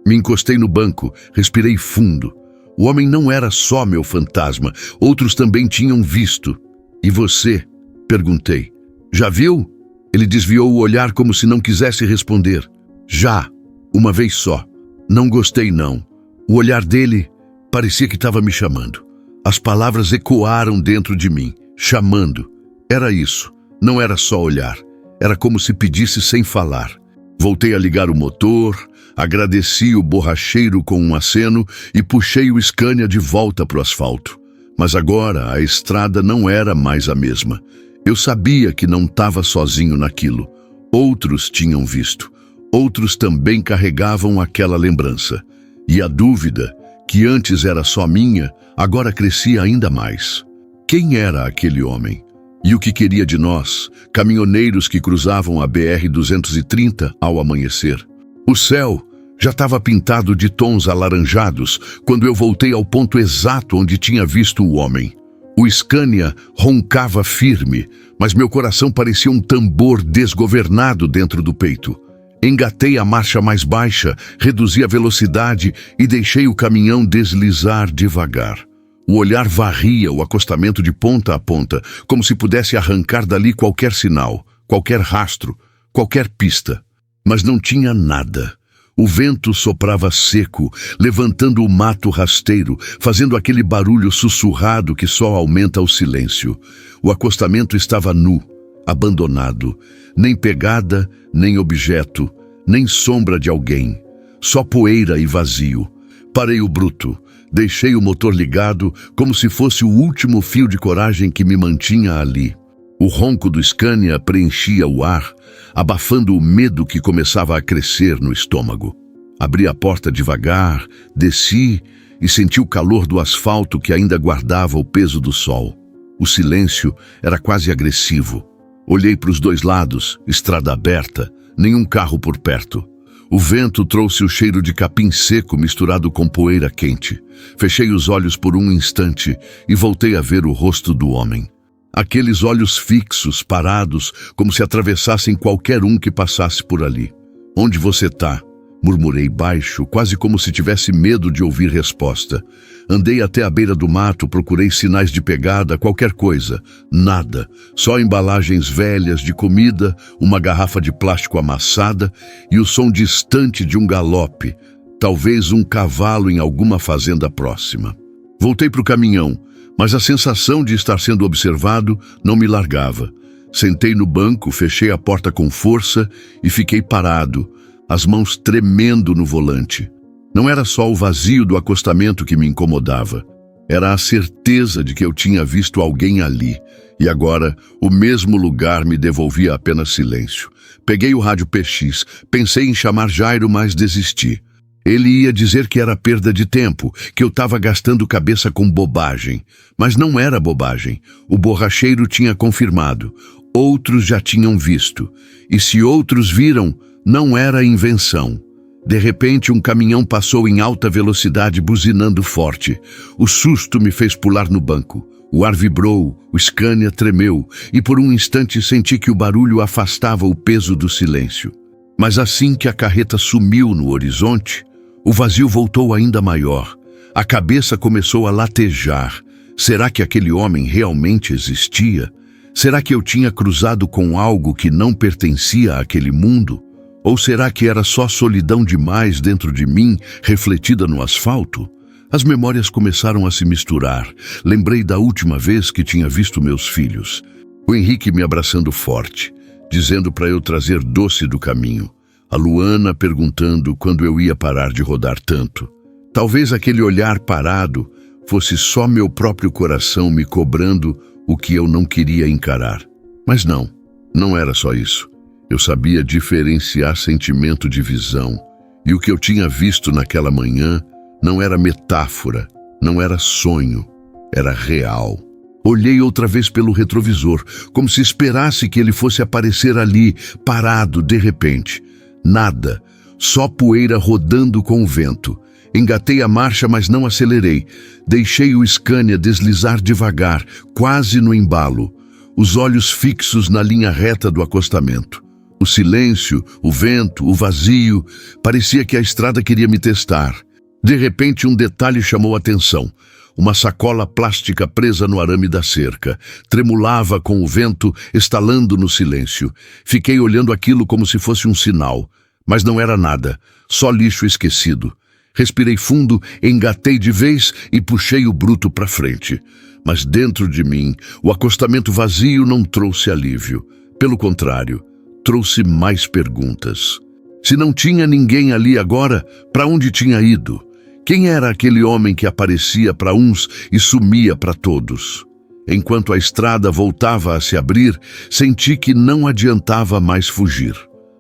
Me encostei no banco, respirei fundo. O homem não era só meu fantasma, outros também tinham visto. E você? Perguntei. Já viu? Ele desviou o olhar como se não quisesse responder. Já, uma vez só. Não gostei, não. O olhar dele parecia que estava me chamando. As palavras ecoaram dentro de mim, chamando. Era isso, não era só olhar. Era como se pedisse sem falar. Voltei a ligar o motor, agradeci o borracheiro com um aceno e puxei o Scania de volta para o asfalto. Mas agora a estrada não era mais a mesma. Eu sabia que não estava sozinho naquilo. Outros tinham visto. Outros também carregavam aquela lembrança. E a dúvida, que antes era só minha, agora crescia ainda mais. Quem era aquele homem? E o que queria de nós, caminhoneiros que cruzavam a BR-230 ao amanhecer? O céu já estava pintado de tons alaranjados quando eu voltei ao ponto exato onde tinha visto o homem. O Scania roncava firme, mas meu coração parecia um tambor desgovernado dentro do peito. Engatei a marcha mais baixa, reduzi a velocidade e deixei o caminhão deslizar devagar. O olhar varria o acostamento de ponta a ponta, como se pudesse arrancar dali qualquer sinal, qualquer rastro, qualquer pista. Mas não tinha nada. O vento soprava seco, levantando o mato rasteiro, fazendo aquele barulho sussurrado que só aumenta o silêncio. O acostamento estava nu, abandonado. Nem pegada, nem objeto, nem sombra de alguém. Só poeira e vazio. Parei o bruto. Deixei o motor ligado como se fosse o último fio de coragem que me mantinha ali. O ronco do Scania preenchia o ar, abafando o medo que começava a crescer no estômago. Abri a porta devagar, desci e senti o calor do asfalto que ainda guardava o peso do sol. O silêncio era quase agressivo. Olhei para os dois lados, estrada aberta, nenhum carro por perto. O vento trouxe o cheiro de capim seco misturado com poeira quente. Fechei os olhos por um instante e voltei a ver o rosto do homem. Aqueles olhos fixos, parados, como se atravessassem qualquer um que passasse por ali. Onde você tá? Murmurei baixo, quase como se tivesse medo de ouvir resposta. Andei até a beira do mato, procurei sinais de pegada, qualquer coisa. Nada. Só embalagens velhas de comida, uma garrafa de plástico amassada e o som distante de um galope. Talvez um cavalo em alguma fazenda próxima. Voltei para o caminhão, mas a sensação de estar sendo observado não me largava. Sentei no banco, fechei a porta com força e fiquei parado, as mãos tremendo no volante. Não era só o vazio do acostamento que me incomodava. Era a certeza de que eu tinha visto alguém ali. E agora, o mesmo lugar me devolvia apenas silêncio. Peguei o rádio PX, pensei em chamar Jairo, mas desisti. Ele ia dizer que era perda de tempo, que eu estava gastando cabeça com bobagem. Mas não era bobagem. O borracheiro tinha confirmado. Outros já tinham visto. E se outros viram, não era invenção. De repente, um caminhão passou em alta velocidade, buzinando forte. O susto me fez pular no banco. O ar vibrou, o Scania tremeu, e por um instante senti que o barulho afastava o peso do silêncio. Mas assim que a carreta sumiu no horizonte, o vazio voltou ainda maior. A cabeça começou a latejar. Será que aquele homem realmente existia? Será que eu tinha cruzado com algo que não pertencia àquele mundo? Ou será que era só solidão demais dentro de mim, refletida no asfalto? As memórias começaram a se misturar. Lembrei da última vez que tinha visto meus filhos. O Henrique me abraçando forte, dizendo para eu trazer doce do caminho. A Luana perguntando quando eu ia parar de rodar tanto. Talvez aquele olhar parado fosse só meu próprio coração me cobrando o que eu não queria encarar. Mas não era só isso. Eu sabia diferenciar sentimento de visão, e o que eu tinha visto naquela manhã não era metáfora, não era sonho, era real. Olhei outra vez pelo retrovisor, como se esperasse que ele fosse aparecer ali, parado de repente. Nada, só poeira rodando com o vento. Engatei a marcha, mas não acelerei. Deixei o Scania deslizar devagar, quase no embalo, os olhos fixos na linha reta do acostamento. O silêncio, o vento, o vazio, parecia que a estrada queria me testar. De repente, um detalhe chamou a atenção. Uma sacola plástica presa no arame da cerca. Tremulava com o vento, estalando no silêncio. Fiquei olhando aquilo como se fosse um sinal. Mas não era nada, só lixo esquecido. Respirei fundo, engatei de vez e puxei o bruto para frente. Mas dentro de mim, o acostamento vazio não trouxe alívio. Pelo contrário, trouxe mais perguntas. Se não tinha ninguém ali agora, para onde tinha ido? Quem era aquele homem que aparecia para uns e sumia para todos? Enquanto a estrada voltava a se abrir, senti que não adiantava mais fugir.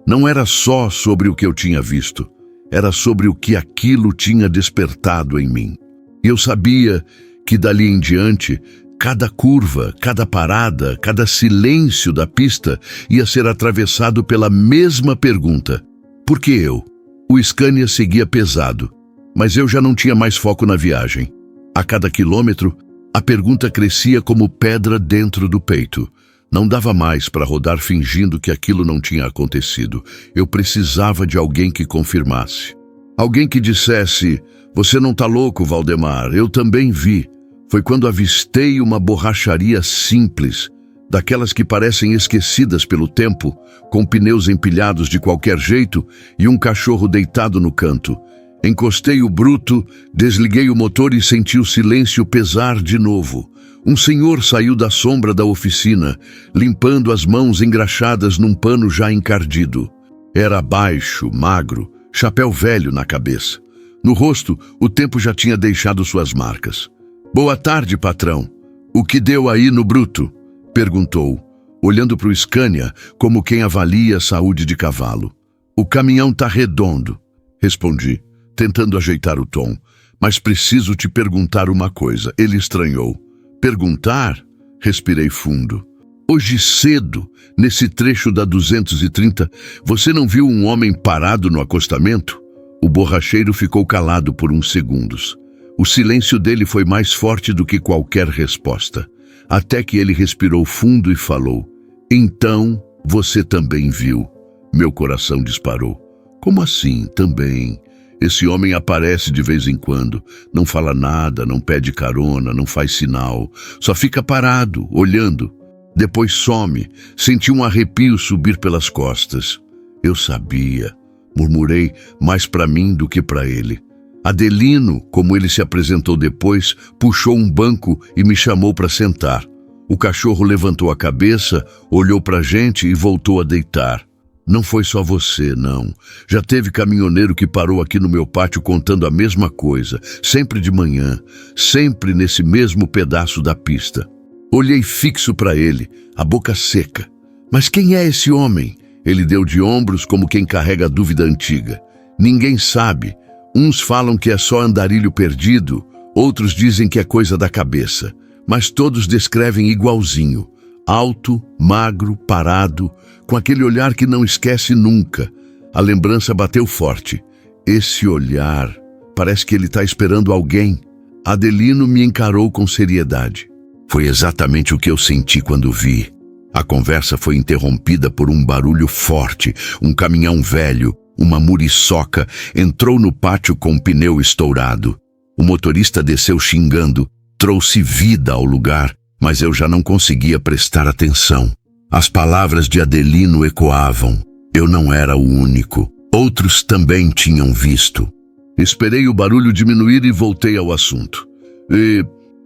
Não era só sobre o que eu tinha visto, era sobre o que aquilo tinha despertado em mim. E eu sabia que dali em diante, cada curva, cada parada, cada silêncio da pista ia ser atravessado pela mesma pergunta. Por que eu? O Scania seguia pesado, mas eu já não tinha mais foco na viagem. A cada quilômetro, a pergunta crescia como pedra dentro do peito. Não dava mais para rodar fingindo que aquilo não tinha acontecido. Eu precisava de alguém que confirmasse. Alguém que dissesse: "Você não tá louco, Valdemar, eu também vi." Foi quando avistei uma borracharia simples, daquelas que parecem esquecidas pelo tempo, com pneus empilhados de qualquer jeito e um cachorro deitado no canto. Encostei o bruto, desliguei o motor e senti o silêncio pesar de novo. Um senhor saiu da sombra da oficina, limpando as mãos engraxadas num pano já encardido. Era baixo, magro, chapéu velho na cabeça. No rosto, o tempo já tinha deixado suas marcas. "Boa tarde, patrão. O que deu aí no bruto?" perguntou, olhando para o Scania como quem avalia a saúde de cavalo. "O caminhão tá redondo", respondi, tentando ajeitar o tom. "Mas preciso te perguntar uma coisa." Ele estranhou. "Perguntar?" Respirei fundo. "Hoje cedo, nesse trecho da 230, você não viu um homem parado no acostamento?" O borracheiro ficou calado por uns segundos. O silêncio dele foi mais forte do que qualquer resposta, até que ele respirou fundo e falou: "Então, você também viu." Meu coração disparou. "Como assim, também? Esse homem aparece de vez em quando, não fala nada, não pede carona, não faz sinal, só fica parado, olhando. Depois some." Senti um arrepio subir pelas costas. "Eu sabia", murmurei, mais para mim do que para ele. Adelino, como ele se apresentou depois, puxou um banco e me chamou para sentar. O cachorro levantou a cabeça, olhou para a gente e voltou a deitar. Não foi só você, não. Já teve caminhoneiro que parou aqui no meu pátio contando a mesma coisa, sempre de manhã, sempre nesse mesmo pedaço da pista. Olhei fixo para ele, a boca seca. Mas quem é esse homem? Ele deu de ombros como quem carrega a dúvida antiga. Ninguém sabe. Uns falam que é só andarilho perdido, outros dizem que é coisa da cabeça. Mas todos descrevem igualzinho. Alto, magro, parado, com aquele olhar que não esquece nunca. A lembrança bateu forte. Esse olhar, parece que ele está esperando alguém. Adelino me encarou com seriedade. Foi exatamente o que eu senti quando vi. A conversa foi interrompida por um barulho forte. Um caminhão velho, uma muriçoca, entrou no pátio com o pneu estourado. O motorista desceu xingando, trouxe vida ao lugar, mas eu já não conseguia prestar atenção. As palavras de Adelino ecoavam. Eu não era o único. Outros também tinham visto. Esperei o barulho diminuir e voltei ao assunto. E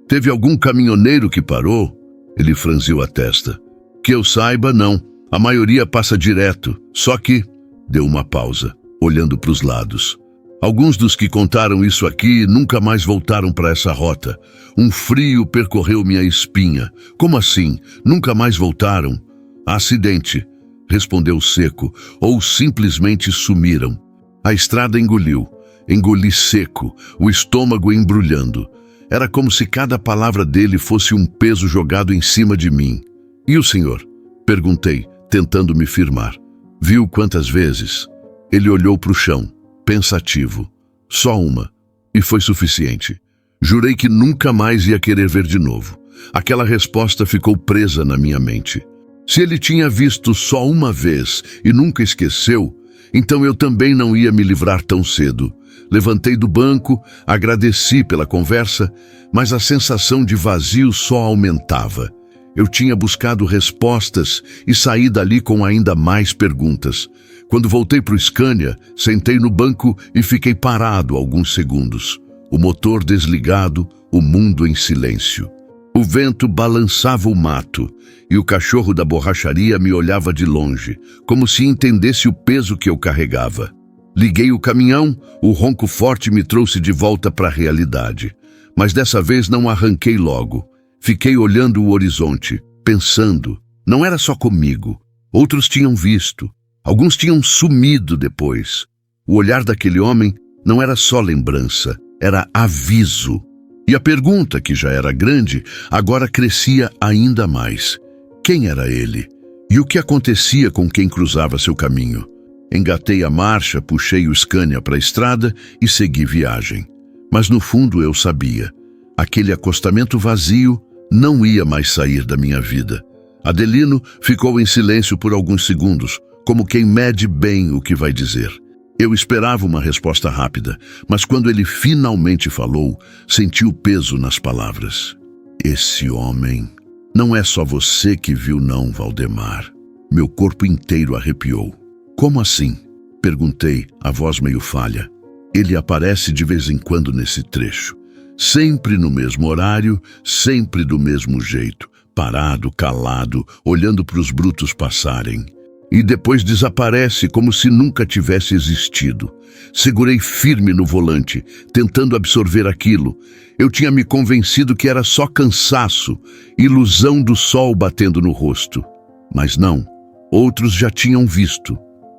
teve algum caminhoneiro que parou? Ele franziu a testa. Que eu saiba, não. A maioria passa direto. Só que... Deu uma pausa, olhando para os lados. Alguns dos que contaram isso aqui nunca mais voltaram para essa rota. Um frio percorreu minha espinha. Como assim? Nunca mais voltaram? Acidente, respondeu seco, ou simplesmente sumiram. A estrada engoliu. Engoli seco, o estômago embrulhando. Era como se cada palavra dele fosse um peso jogado em cima de mim. E o senhor? Perguntei, tentando me firmar. Viu quantas vezes? Ele olhou para o chão. Pensativo. Só uma. E foi suficiente. Jurei que nunca mais ia querer ver de novo. Aquela resposta ficou presa na minha mente. Se ele tinha visto só uma vez e nunca esqueceu, então eu também não ia me livrar tão cedo. Levantei do banco, agradeci pela conversa, mas a sensação de vazio só aumentava. Eu tinha buscado respostas e saí dali com ainda mais perguntas. Quando voltei para o Scania, sentei no banco e fiquei parado alguns segundos. O motor desligado, o mundo em silêncio. O vento balançava o mato e o cachorro da borracharia me olhava de longe, como se entendesse o peso que eu carregava. Liguei o caminhão, o ronco forte me trouxe de volta para a realidade. Mas dessa vez não arranquei logo. Fiquei olhando o horizonte, pensando. Não era só comigo. Outros tinham visto. Alguns tinham sumido depois. O olhar daquele homem não era só lembrança, era aviso. E a pergunta, que já era grande, agora crescia ainda mais. Quem era ele? E o que acontecia com quem cruzava seu caminho? Engatei a marcha, puxei o Scania para a estrada e segui viagem. Mas no fundo eu sabia. Aquele acostamento vazio não ia mais sair da minha vida. Adelino ficou em silêncio por alguns segundos, como quem mede bem o que vai dizer. Eu esperava uma resposta rápida, mas quando ele finalmente falou, senti o peso nas palavras. Esse homem... Não é só você que viu, não, Valdemar. Meu corpo inteiro arrepiou. Como assim? Perguntei, a voz meio falha. Ele aparece de vez em quando nesse trecho. Sempre no mesmo horário, sempre do mesmo jeito. Parado, calado, olhando para os brutos passarem. E depois desaparece como se nunca tivesse existido. Segurei firme no volante, tentando absorver aquilo. Eu tinha me convencido que era só cansaço, ilusão do sol batendo no rosto. Mas não, outros já tinham visto.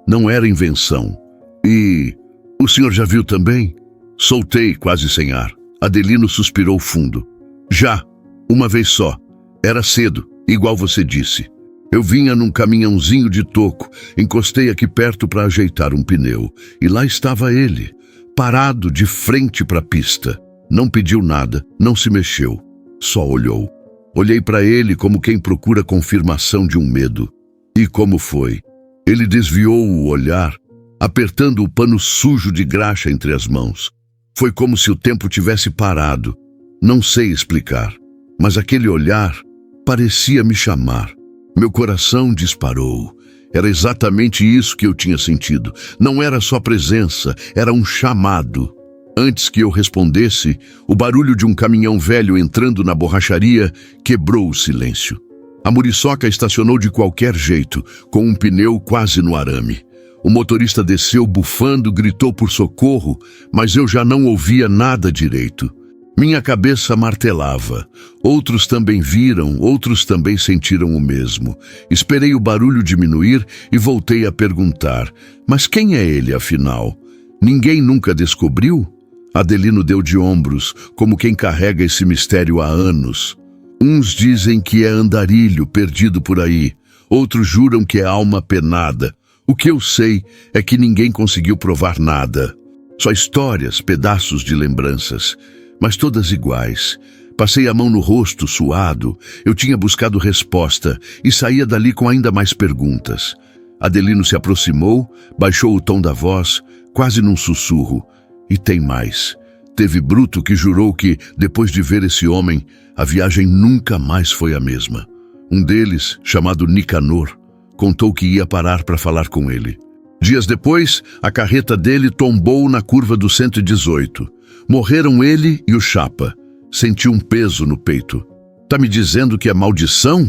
Não era invenção. E... o senhor já viu também? Soltei, quase sem ar. Adelino suspirou fundo. Já, uma vez só. Era cedo, igual você disse. Eu vinha num caminhãozinho de toco, encostei aqui perto para ajeitar um pneu. E lá estava ele, parado de frente para a pista. Não pediu nada, não se mexeu, só olhou. Olhei para ele como quem procura confirmação de um medo. E como foi? Ele desviou o olhar, apertando o pano sujo de graxa entre as mãos. Foi como se o tempo tivesse parado. Não sei explicar, mas aquele olhar parecia me chamar. Meu coração disparou. Era exatamente isso que eu tinha sentido. Não era só presença, era um chamado. Antes que eu respondesse, o barulho de um caminhão velho entrando na borracharia quebrou o silêncio. A muriçoca estacionou de qualquer jeito, com um pneu quase no arame. O motorista desceu bufando, gritou por socorro, mas eu já não ouvia nada direito. Minha cabeça martelava. Outros também viram, outros também sentiram o mesmo. Esperei o barulho diminuir e voltei a perguntar: mas quem é ele, afinal? Ninguém nunca descobriu? Adelino deu de ombros, como quem carrega esse mistério há anos. Uns dizem que é andarilho perdido por aí, outros juram que é alma penada. O que eu sei é que ninguém conseguiu provar nada. Só histórias, pedaços de lembranças, mas todas iguais. Passei a mão no rosto, suado. Eu tinha buscado resposta e saía dali com ainda mais perguntas. Adelino se aproximou, baixou o tom da voz, quase num sussurro. E tem mais. Teve bruto que jurou que, depois de ver esse homem, a viagem nunca mais foi a mesma. Um deles, chamado Nicanor, contou que ia parar para falar com ele. Dias depois, a carreta dele tombou na curva do 118. Morreram ele e o Chapa. Senti um peso no peito. Tá me dizendo que é maldição?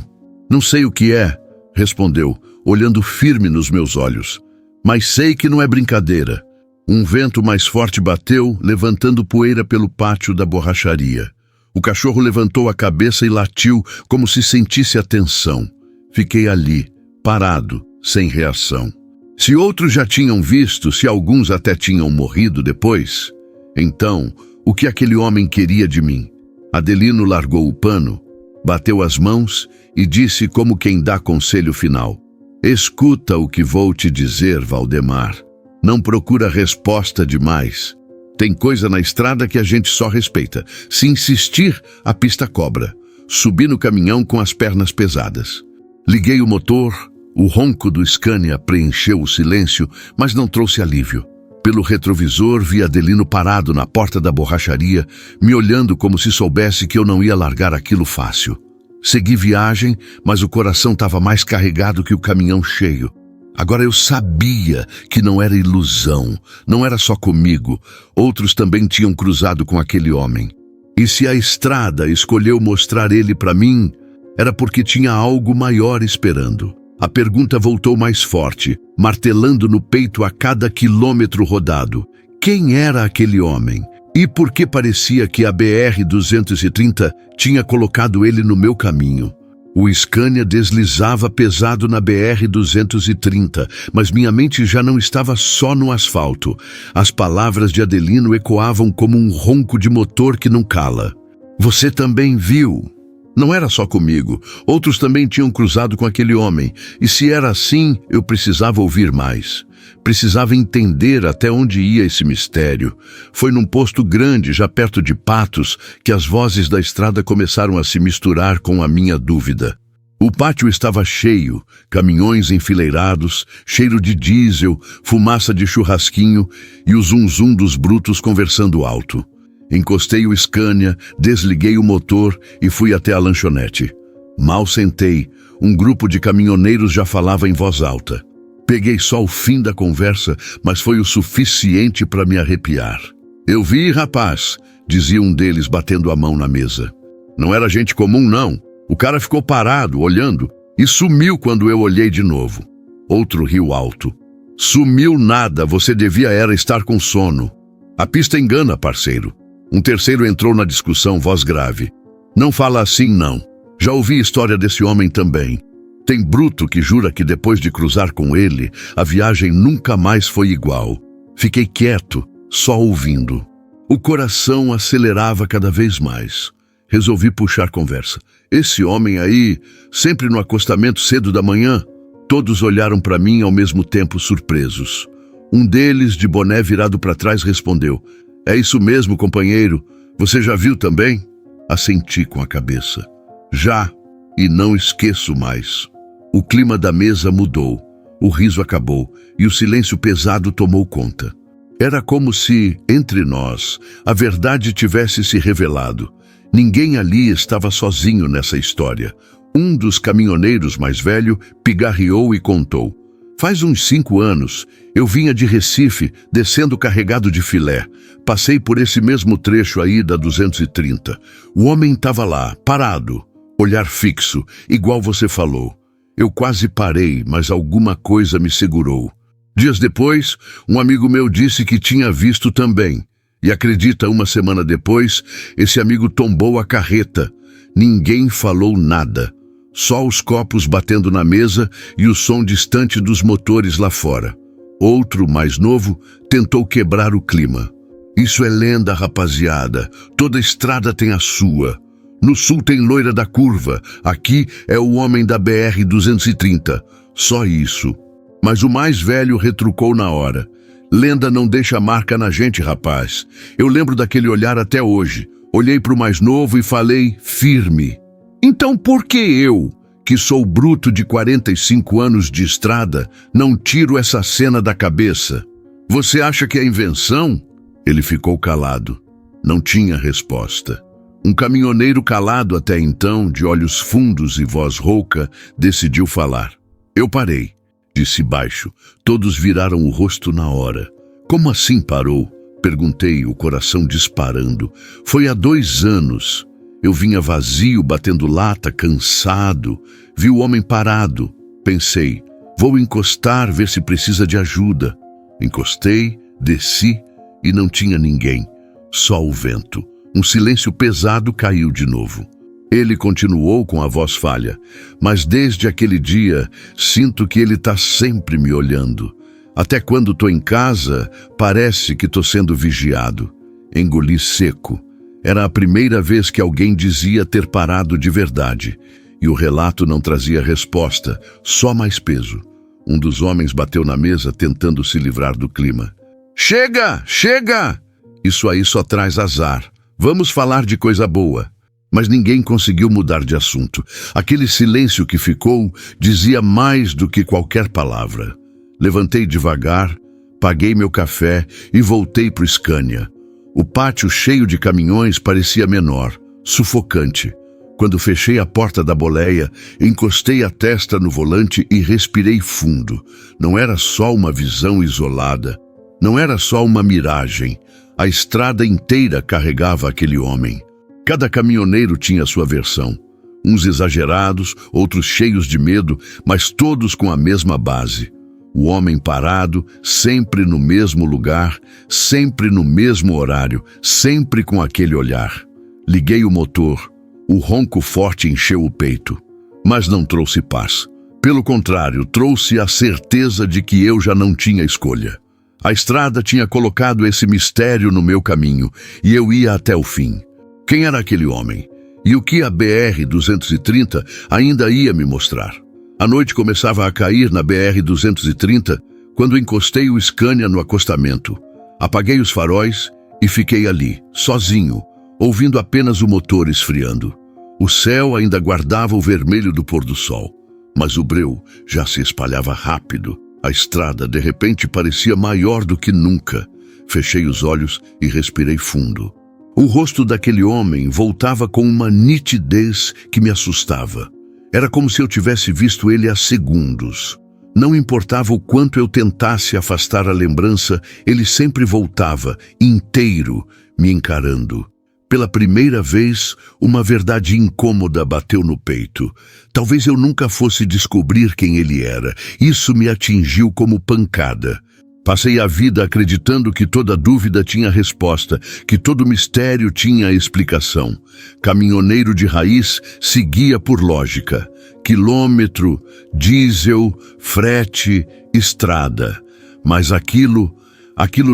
Não sei o que é, respondeu, olhando firme nos meus olhos. Mas sei que não é brincadeira. Um vento mais forte bateu, levantando poeira pelo pátio da borracharia. O cachorro levantou a cabeça e latiu, como se sentisse a tensão. Fiquei ali, parado, sem reação. Se outros já tinham visto, se alguns até tinham morrido depois, então, o que aquele homem queria de mim? Adelino largou o pano, bateu as mãos e disse como quem dá conselho final: escuta o que vou te dizer, Valdemar. Não procura resposta demais. Tem coisa na estrada que a gente só respeita. Se insistir, a pista cobra. Subi no caminhão com as pernas pesadas. Liguei o motor, o ronco do Scania preencheu o silêncio, mas não trouxe alívio. Pelo retrovisor, vi Adelino parado na porta da borracharia, me olhando como se soubesse que eu não ia largar aquilo fácil. Segui viagem, mas o coração estava mais carregado que o caminhão cheio. Agora eu sabia que não era ilusão, não era só comigo. Outros também tinham cruzado com aquele homem. E se a estrada escolheu mostrar ele para mim, era porque tinha algo maior esperando. A pergunta voltou mais forte, martelando no peito a cada quilômetro rodado. Quem era aquele homem? E por que parecia que a BR-230 tinha colocado ele no meu caminho? O Scania deslizava pesado na BR-230, mas minha mente já não estava só no asfalto. As palavras de Adelino ecoavam como um ronco de motor que não cala. Você também viu? Não era só comigo. Outros também tinham cruzado com aquele homem. E se era assim, eu precisava ouvir mais. Precisava entender até onde ia esse mistério. Foi num posto grande, já perto de Patos, que as vozes da estrada começaram a se misturar com a minha dúvida. O pátio estava cheio, caminhões enfileirados, cheiro de diesel, fumaça de churrasquinho e o zum-zum dos brutos conversando alto. Encostei o Scania, desliguei o motor e fui até a lanchonete. Mal sentei, um grupo de caminhoneiros já falava em voz alta. Peguei só o fim da conversa, mas foi o suficiente para me arrepiar. Eu vi, rapaz, dizia um deles batendo a mão na mesa. Não era gente comum, não. O cara ficou parado, olhando, e sumiu quando eu olhei de novo. Outro riu alto. Sumiu nada, você devia era estar com sono. A pista engana, parceiro. Um terceiro entrou na discussão, voz grave. Não fala assim, não. Já ouvi história desse homem também. Tem bruto que jura que depois de cruzar com ele, a viagem nunca mais foi igual. Fiquei quieto, só ouvindo. O coração acelerava cada vez mais. Resolvi puxar conversa. Esse homem aí, sempre no acostamento cedo da manhã, todos olharam para mim ao mesmo tempo surpresos. Um deles, de boné virado para trás, respondeu: é isso mesmo, companheiro. Você já viu também? Assenti com a cabeça. Já, e não esqueço mais. O clima da mesa mudou, o riso acabou e o silêncio pesado tomou conta. Era como se, entre nós, a verdade tivesse se revelado. Ninguém ali estava sozinho nessa história. Um dos caminhoneiros mais velho pigarreou e contou. Faz uns 5 anos, eu vinha de Recife, descendo carregado de filé. Passei por esse mesmo trecho aí da 230. O homem estava lá, parado, Olhar fixo, igual você falou. Eu quase parei, mas alguma coisa me segurou. Dias depois, um amigo meu disse que tinha visto também. E acredita, uma semana depois, esse amigo tombou a carreta. Ninguém falou nada. Só os copos batendo na mesa e o som distante dos motores lá fora. Outro, mais novo, tentou quebrar o clima. Isso é lenda, rapaziada. Toda estrada tem a sua. No sul tem Loira da Curva. Aqui é o homem da BR-230. Só isso. Mas o mais velho retrucou na hora. Lenda não deixa marca na gente, rapaz. Eu lembro daquele olhar até hoje. Olhei para o mais novo e falei firme. Então por que eu, que sou bruto de 45 anos de estrada, não tiro essa cena da cabeça? Você acha que é invenção? Ele ficou calado. Não tinha resposta. Um caminhoneiro calado até então, de olhos fundos e voz rouca, decidiu falar. Eu parei, disse baixo. Todos viraram o rosto na hora. Como assim parou? Perguntei, o coração disparando. Foi há 2 anos. Eu vinha vazio, batendo lata, cansado. Vi o homem parado. Pensei, vou encostar, ver se precisa de ajuda. Encostei, desci e não tinha ninguém. Só o vento. Um silêncio pesado caiu de novo. Ele continuou com a voz falha. Mas desde aquele dia, sinto que ele está sempre me olhando. Até quando estou em casa, parece que estou sendo vigiado. Engoli seco. Era a primeira vez que alguém dizia ter parado de verdade. E o relato não trazia resposta, só mais peso. Um dos homens bateu na mesa tentando se livrar do clima. Chega! Chega! Isso aí só traz azar. Vamos falar de coisa boa. Mas ninguém conseguiu mudar de assunto. Aquele silêncio que ficou dizia mais do que qualquer palavra. Levantei devagar, paguei meu café e voltei para o Scania. O pátio cheio de caminhões parecia menor, sufocante. Quando fechei a porta da boleia, encostei a testa no volante e respirei fundo. Não era só uma visão isolada. Não era só uma miragem. A estrada inteira carregava aquele homem. Cada caminhoneiro tinha sua versão. Uns exagerados, outros cheios de medo, mas todos com a mesma base. O homem parado, sempre no mesmo lugar, sempre no mesmo horário, sempre com aquele olhar. Liguei o motor. O ronco forte encheu o peito. Mas não trouxe paz. Pelo contrário, trouxe a certeza de que eu já não tinha escolha. A estrada tinha colocado esse mistério no meu caminho, e eu ia até o fim. Quem era aquele homem? E o que a BR-230 ainda ia me mostrar? A noite começava a cair na BR-230 quando encostei o Scania no acostamento. Apaguei os faróis e fiquei ali, sozinho, ouvindo apenas o motor esfriando. O céu ainda guardava o vermelho do pôr do sol, mas o breu já se espalhava rápido. A estrada, de repente, parecia maior do que nunca. Fechei os olhos e respirei fundo. O rosto daquele homem voltava com uma nitidez que me assustava. Era como se eu tivesse visto ele há segundos. Não importava o quanto eu tentasse afastar a lembrança, ele sempre voltava, inteiro, me encarando. Pela primeira vez, uma verdade incômoda bateu no peito. Talvez eu nunca fosse descobrir quem ele era. Isso me atingiu como pancada. Passei a vida acreditando que toda dúvida tinha resposta, que todo mistério tinha explicação. Caminhoneiro de raiz seguia por lógica. Quilômetro, diesel, frete, estrada. Mas aquilo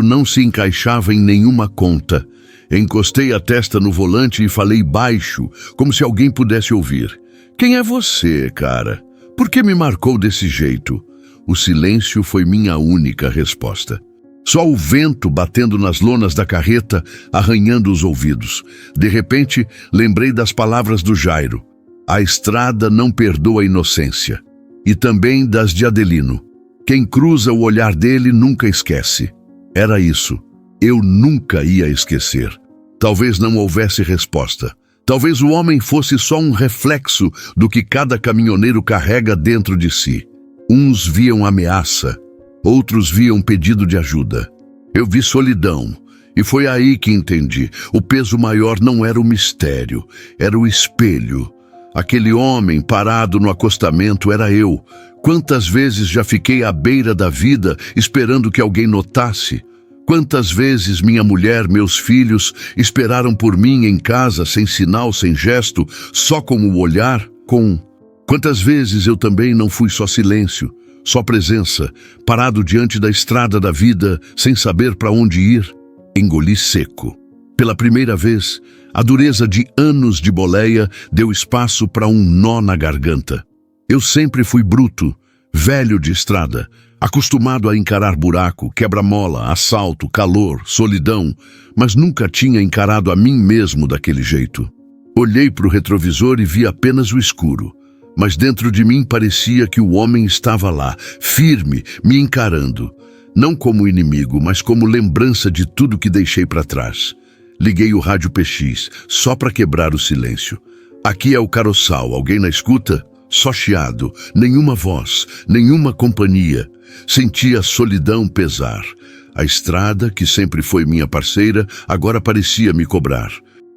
não se encaixava em nenhuma conta. Encostei a testa no volante e falei baixo, como se alguém pudesse ouvir. Quem é você, cara? Por que me marcou desse jeito? O silêncio foi minha única resposta. Só o vento batendo nas lonas da carreta, arranhando os ouvidos. De repente, lembrei das palavras do Jairo. A estrada não perdoa a inocência. E também das de Adelino. Quem cruza o olhar dele nunca esquece. Era isso. Eu nunca ia esquecer. Talvez não houvesse resposta. Talvez o homem fosse só um reflexo do que cada caminhoneiro carrega dentro de si. Uns viam ameaça, outros viam pedido de ajuda. Eu vi solidão, e foi aí que entendi. O peso maior não era o mistério, era o espelho. Aquele homem parado no acostamento era eu. Quantas vezes já fiquei à beira da vida esperando que alguém notasse? Quantas vezes minha mulher, meus filhos, esperaram por mim em casa, sem sinal, sem gesto, só com o olhar, Quantas vezes eu também não fui só silêncio, só presença, parado diante da estrada da vida, sem saber para onde ir? Engoli seco. Pela primeira vez, a dureza de anos de boleia deu espaço para um nó na garganta. Eu sempre fui bruto, velho de estrada, acostumado a encarar buraco, quebra-mola, assalto, calor, solidão, mas nunca tinha encarado a mim mesmo daquele jeito. Olhei para o retrovisor e vi apenas o escuro, mas dentro de mim parecia que o homem estava lá, firme, me encarando, não como inimigo, mas como lembrança de tudo que deixei para trás. Liguei o rádio PX, só para quebrar o silêncio. Aqui é o Caroçal, alguém na escuta? Só chiado, nenhuma voz, nenhuma companhia. Senti a solidão pesar. A estrada, que sempre foi minha parceira, agora parecia me cobrar.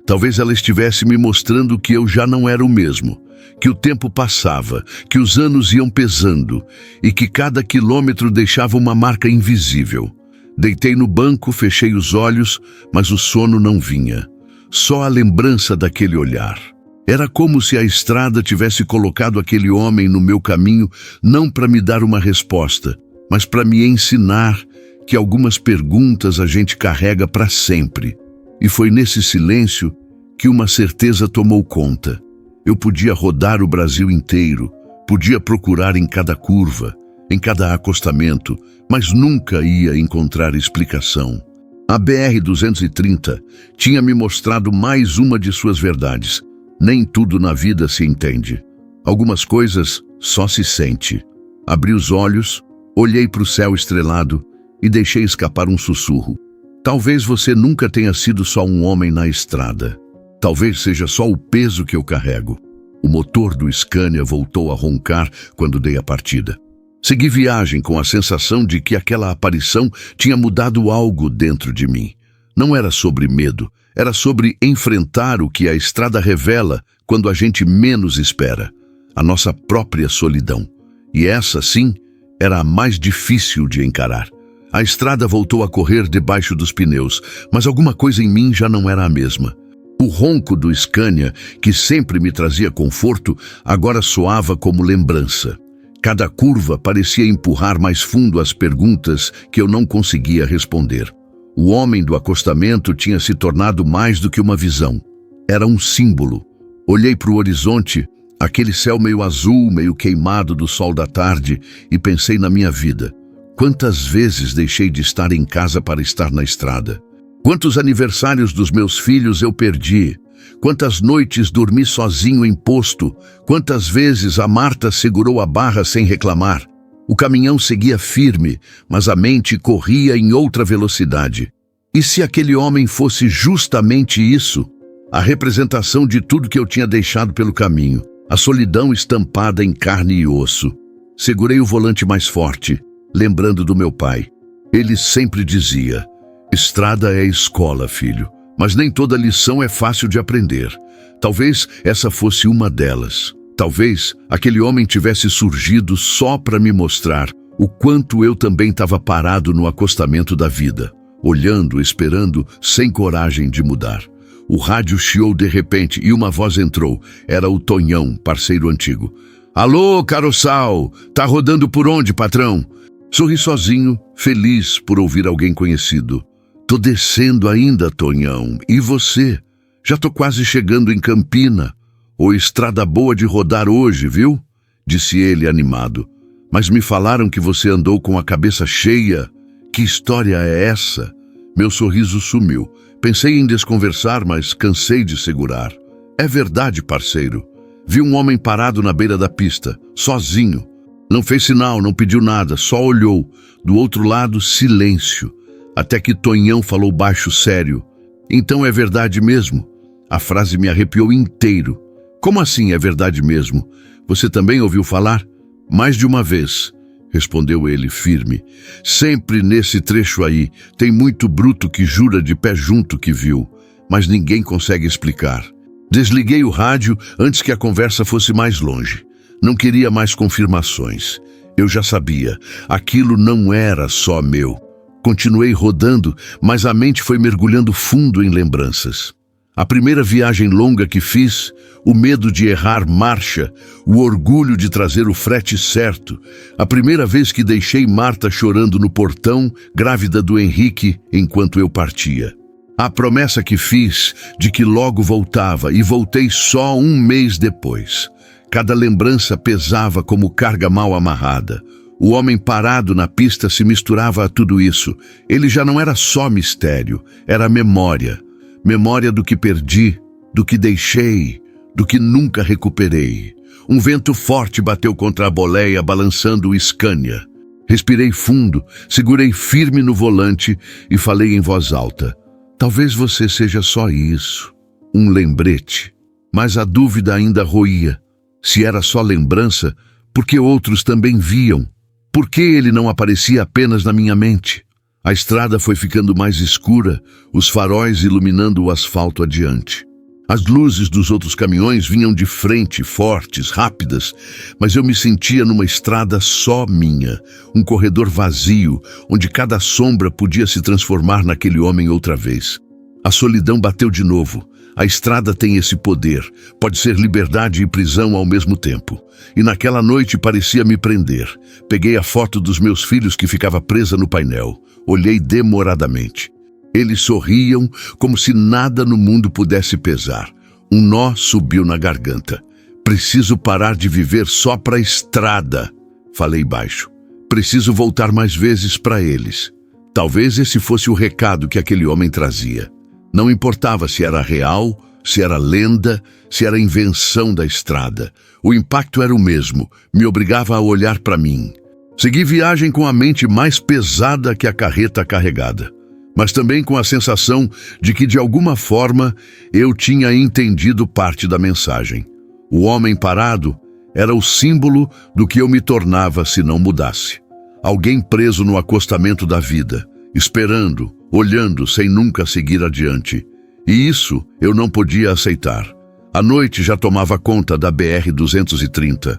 Talvez ela estivesse me mostrando que eu já não era o mesmo, que o tempo passava, que os anos iam pesando e que cada quilômetro deixava uma marca invisível. Deitei no banco, fechei os olhos, mas o sono não vinha. Só a lembrança daquele olhar. Era como se a estrada tivesse colocado aquele homem no meu caminho, não para me dar uma resposta, mas para me ensinar que algumas perguntas a gente carrega para sempre. E foi nesse silêncio que uma certeza tomou conta. Eu podia rodar o Brasil inteiro, podia procurar em cada curva, em cada acostamento, mas nunca ia encontrar explicação. A BR-230 tinha me mostrado mais uma de suas verdades. Nem tudo na vida se entende. Algumas coisas só se sente. Abri os olhos, olhei para o céu estrelado e deixei escapar um sussurro. Talvez você nunca tenha sido só um homem na estrada. Talvez seja só o peso que eu carrego. O motor do Scania voltou a roncar quando dei a partida. Segui viagem com a sensação de que aquela aparição tinha mudado algo dentro de mim. Não era sobre medo, era sobre enfrentar o que a estrada revela quando a gente menos espera, a nossa própria solidão. E essa, sim, era a mais difícil de encarar. A estrada voltou a correr debaixo dos pneus, mas alguma coisa em mim já não era a mesma. O ronco do Scania, que sempre me trazia conforto, agora soava como lembrança. Cada curva parecia empurrar mais fundo as perguntas que eu não conseguia responder. O homem do acostamento tinha se tornado mais do que uma visão. Era um símbolo. Olhei para o horizonte, aquele céu meio azul, meio queimado do sol da tarde, e pensei na minha vida. Quantas vezes deixei de estar em casa para estar na estrada? Quantos aniversários dos meus filhos eu perdi? Quantas noites dormi sozinho em posto? Quantas vezes a Marta segurou a barra sem reclamar? O caminhão seguia firme, mas a mente corria em outra velocidade. E se aquele homem fosse justamente isso? A representação de tudo que eu tinha deixado pelo caminho. A solidão estampada em carne e osso. Segurei o volante mais forte, lembrando do meu pai. Ele sempre dizia: estrada é escola, filho. Mas nem toda lição é fácil de aprender. Talvez essa fosse uma delas. Talvez aquele homem tivesse surgido só para me mostrar o quanto eu também estava parado no acostamento da vida, olhando, esperando, sem coragem de mudar. O rádio chiou de repente e uma voz entrou. Era o Tonhão, parceiro antigo. Alô, Caroçal! Tá rodando por onde, patrão? Sorri sozinho, feliz por ouvir alguém conhecido. Tô descendo ainda, Tonhão. E você? Já tô quase chegando em Campina. Ô, estrada boa de rodar hoje, viu? Disse ele animado. Mas me falaram que você andou com a cabeça cheia. Que história é essa? Meu sorriso sumiu. Pensei em desconversar, mas cansei de segurar. É verdade, parceiro. Vi um homem parado na beira da pista, sozinho. Não fez sinal, não pediu nada, só olhou. Do outro lado, silêncio. Até que Tonhão falou baixo, sério. Então é verdade mesmo? A frase me arrepiou inteiro. Como assim é verdade mesmo? Você também ouviu falar? Mais de uma vez, respondeu ele firme. Sempre nesse trecho aí, tem muito bruto que jura de pé junto que viu, mas ninguém consegue explicar. Desliguei o rádio antes que a conversa fosse mais longe. Não queria mais confirmações. Eu já sabia, aquilo não era só meu. Continuei rodando, mas a mente foi mergulhando fundo em lembranças. A primeira viagem longa que fiz, o medo de errar marcha, o orgulho de trazer o frete certo, a primeira vez que deixei Marta chorando no portão, grávida do Henrique, enquanto eu partia. A promessa que fiz de que logo voltava, e voltei só um mês depois. Cada lembrança pesava como carga mal amarrada. O homem parado na pista se misturava a tudo isso. Ele já não era só mistério, era memória. Memória do que perdi, do que deixei, do que nunca recuperei. Um vento forte bateu contra a boleia, balançando o Scania. Respirei fundo, segurei firme no volante e falei em voz alta. Talvez você seja só isso, um lembrete. Mas a dúvida ainda roía. Se era só lembrança, por que outros também viam? Por que ele não aparecia apenas na minha mente? A estrada foi ficando mais escura, os faróis iluminando o asfalto adiante. As luzes dos outros caminhões vinham de frente, fortes, rápidas, mas eu me sentia numa estrada só minha, um corredor vazio, onde cada sombra podia se transformar naquele homem outra vez. A solidão bateu de novo. A estrada tem esse poder, pode ser liberdade e prisão ao mesmo tempo. E naquela noite parecia me prender. Peguei a foto dos meus filhos que ficava presa no painel. Olhei demoradamente. Eles sorriam como se nada no mundo pudesse pesar. Um nó subiu na garganta. Preciso parar de viver só para a estrada, falei baixo. Preciso voltar mais vezes para eles. Talvez esse fosse o recado que aquele homem trazia. Não importava se era real, se era lenda, se era invenção da estrada. O impacto era o mesmo, me obrigava a olhar para mim. Segui viagem com a mente mais pesada que a carreta carregada, mas também com a sensação de que, de alguma forma, eu tinha entendido parte da mensagem. O homem parado era o símbolo do que eu me tornava se não mudasse. Alguém preso no acostamento da vida, esperando, olhando sem nunca seguir adiante. E isso eu não podia aceitar. A noite já tomava conta da BR-230.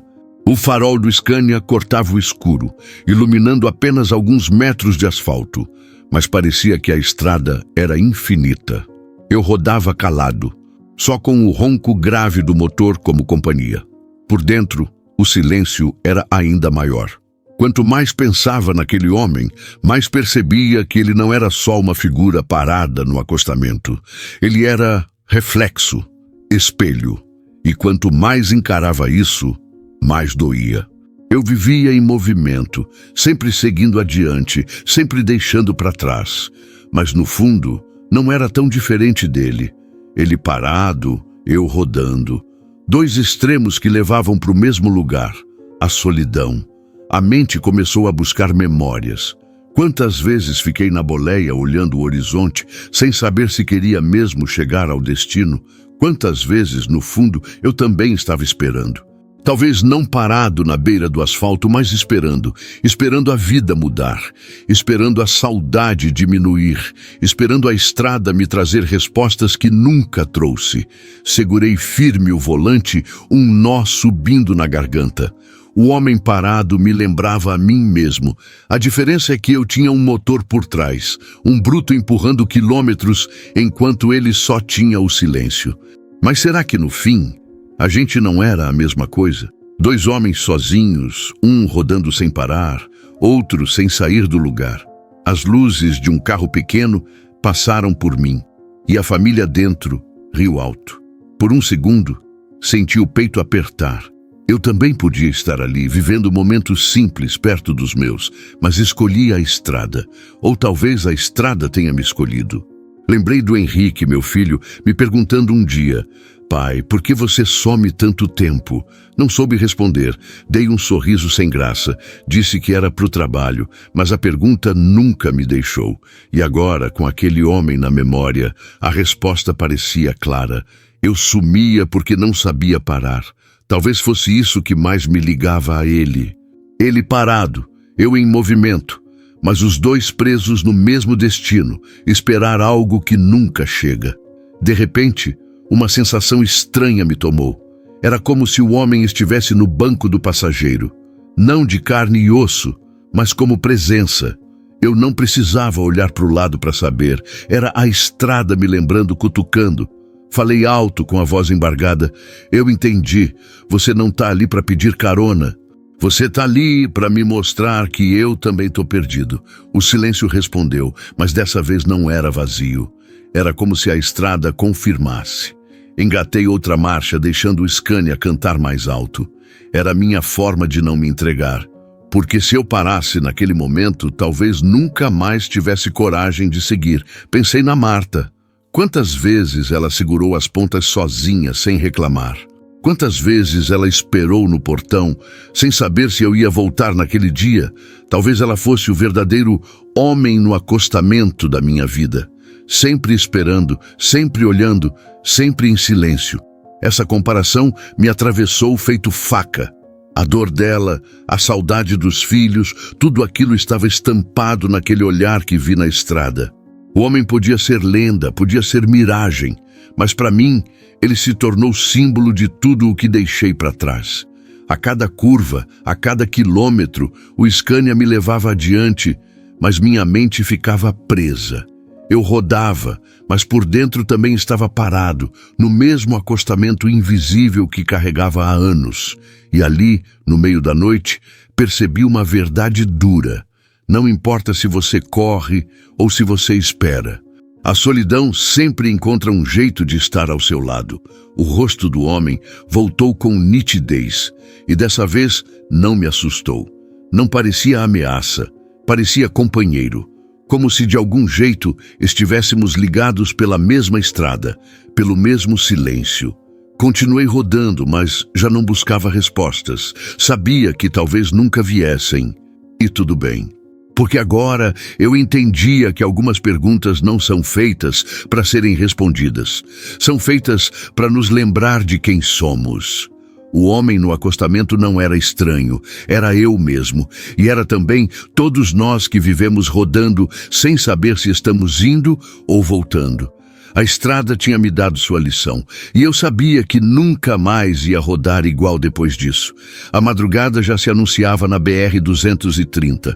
O farol do Scania cortava o escuro, iluminando apenas alguns metros de asfalto, mas parecia que a estrada era infinita. Eu rodava calado, só com o ronco grave do motor como companhia. Por dentro, o silêncio era ainda maior. Quanto mais pensava naquele homem, mais percebia que ele não era só uma figura parada no acostamento. Ele era reflexo, espelho. E quanto mais encarava isso, mais doía. Eu vivia em movimento, sempre seguindo adiante, sempre deixando para trás. Mas no fundo, não era tão diferente dele. Ele parado, eu rodando. Dois extremos que levavam para o mesmo lugar, a solidão. A mente começou a buscar memórias. Quantas vezes fiquei na boleia olhando o horizonte, sem saber se queria mesmo chegar ao destino? Quantas vezes, no fundo, eu também estava esperando. Talvez não parado na beira do asfalto, mas esperando a vida mudar, esperando a saudade diminuir, esperando a estrada me trazer respostas que nunca trouxe. Segurei firme o volante, um nó subindo na garganta. O homem parado me lembrava a mim mesmo. A diferença é que eu tinha um motor por trás, um bruto empurrando quilômetros, enquanto ele só tinha o silêncio. Mas será que no fim, a gente não era a mesma coisa? Dois homens sozinhos, um rodando sem parar, outro sem sair do lugar. As luzes de um carro pequeno passaram por mim, e a família dentro riu alto. Por um segundo, senti o peito apertar. Eu também podia estar ali, vivendo momentos simples perto dos meus, mas escolhi a estrada. Ou talvez a estrada tenha me escolhido. Lembrei do Henrique, meu filho, me perguntando um dia: pai, por que você some tanto tempo? Não soube responder. Dei um sorriso sem graça. Disse que era pro trabalho, mas a pergunta nunca me deixou. E agora, com aquele homem na memória, a resposta parecia clara. Eu sumia porque não sabia parar. Talvez fosse isso que mais me ligava a ele. Ele parado, eu em movimento, mas os dois presos no mesmo destino, esperar algo que nunca chega. De repente, Uma sensação estranha me tomou. Era como se o homem estivesse no banco do passageiro. Não de carne e osso, mas como presença. Eu não precisava olhar para o lado para saber. Era a estrada me lembrando, cutucando. Falei alto com a voz embargada. Eu entendi. Você não está ali para pedir carona. Você está ali para me mostrar que eu também estou perdido. O silêncio respondeu, mas dessa vez não era vazio. Era como se a estrada confirmasse. Engatei outra marcha, deixando o Scania cantar mais alto. Era a minha forma de não me entregar. Porque se eu parasse naquele momento, talvez nunca mais tivesse coragem de seguir. Pensei na Marta. Quantas vezes ela segurou as pontas sozinha, sem reclamar? Quantas vezes ela esperou no portão, sem saber se eu ia voltar naquele dia? Talvez ela fosse o verdadeiro homem no acostamento da minha vida. Sempre esperando, sempre olhando, sempre em silêncio. Essa comparação me atravessou feito faca. A dor dela, a saudade dos filhos, tudo aquilo estava estampado naquele olhar que vi na estrada. O homem podia ser lenda, podia ser miragem, mas para mim ele se tornou símbolo de tudo o que deixei para trás. A cada curva, a cada quilômetro, o Scania me levava adiante, mas minha mente ficava presa. Eu rodava, mas por dentro também estava parado, no mesmo acostamento invisível que carregava há anos. E ali, no meio da noite, percebi uma verdade dura. Não importa se você corre ou se você espera. A solidão sempre encontra um jeito de estar ao seu lado. O rosto do homem voltou com nitidez, e dessa vez não me assustou. Não parecia ameaça, parecia companheiro. Como se de algum jeito estivéssemos ligados pela mesma estrada, pelo mesmo silêncio. Continuei rodando, mas já não buscava respostas. Sabia que talvez nunca viessem. E tudo bem. Porque agora eu entendia que algumas perguntas não são feitas para serem respondidas. São feitas para nos lembrar de quem somos. O homem no acostamento não era estranho, era eu mesmo, e era também todos nós que vivemos rodando sem saber se estamos indo ou voltando. A estrada tinha me dado sua lição, e eu sabia que nunca mais ia rodar igual depois disso. A madrugada já se anunciava na BR-230.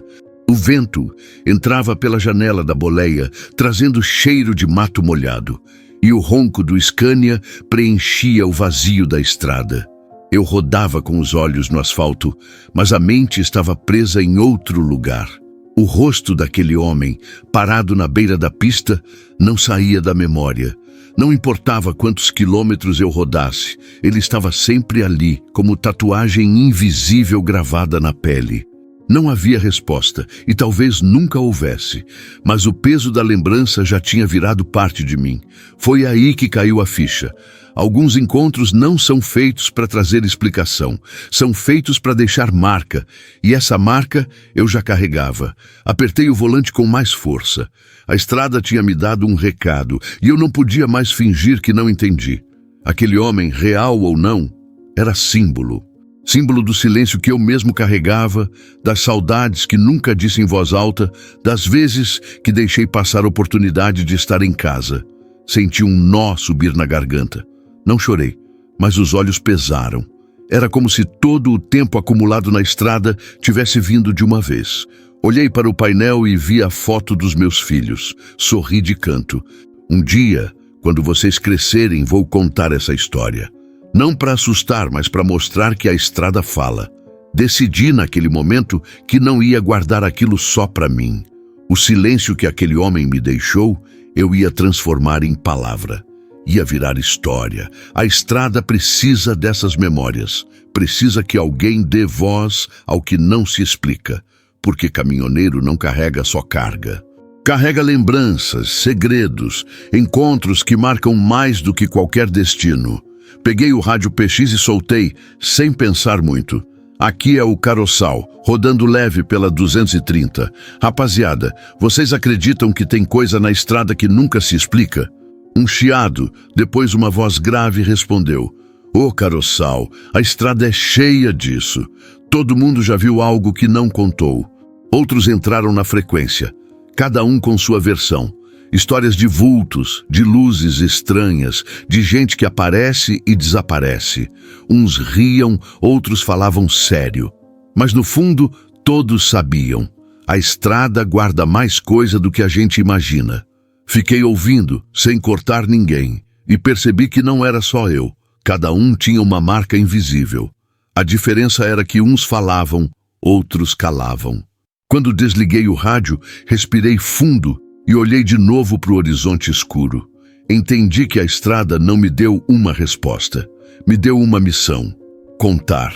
O vento entrava pela janela da boleia, trazendo cheiro de mato molhado, e o ronco do Scania preenchia o vazio da estrada. Eu rodava com os olhos no asfalto, mas a mente estava presa em outro lugar. O rosto daquele homem, parado na beira da pista, não saía da memória. Não importava quantos quilômetros eu rodasse, ele estava sempre ali, como tatuagem invisível gravada na pele. Não havia resposta, e talvez nunca houvesse, mas o peso da lembrança já tinha virado parte de mim. Foi aí que caiu a ficha. Alguns encontros não são feitos para trazer explicação, são feitos para deixar marca, e essa marca eu já carregava. Apertei o volante com mais força. A estrada tinha me dado um recado, e eu não podia mais fingir que não entendi. Aquele homem, real ou não, era símbolo. Símbolo do silêncio que eu mesmo carregava, das saudades que nunca disse em voz alta, das vezes que deixei passar a oportunidade de estar em casa. Senti um nó subir na garganta. Não chorei, mas os olhos pesaram. Era como se todo o tempo acumulado na estrada tivesse vindo de uma vez. Olhei para o painel e vi a foto dos meus filhos. Sorri de canto. Um dia, quando vocês crescerem, vou contar essa história. Não para assustar, mas para mostrar que a estrada fala. Decidi naquele momento que não ia guardar aquilo só para mim. O silêncio que aquele homem me deixou, eu ia transformar em palavra. Ia virar história. A estrada precisa dessas memórias. Precisa que alguém dê voz ao que não se explica. Porque caminhoneiro não carrega só carga. Carrega lembranças, segredos, encontros que marcam mais do que qualquer destino. Peguei o rádio PX e soltei, sem pensar muito. Aqui é o Caroçal, rodando leve pela 230. Rapaziada, vocês acreditam que tem coisa na estrada que nunca se explica? Um chiado, depois uma voz grave respondeu. Ô Caroçal, a estrada é cheia disso. Todo mundo já viu algo que não contou. Outros entraram na frequência, cada um com sua versão. Histórias de vultos, de luzes estranhas, de gente que aparece e desaparece. Uns riam, outros falavam sério. Mas no fundo, todos sabiam. A estrada guarda mais coisa do que a gente imagina. Fiquei ouvindo, sem cortar ninguém, e percebi que não era só eu. Cada um tinha uma marca invisível. A diferença era que uns falavam, outros calavam. Quando desliguei o rádio, respirei fundo e olhei de novo para o horizonte escuro. Entendi que a estrada não me deu uma resposta. Me deu uma missão: contar.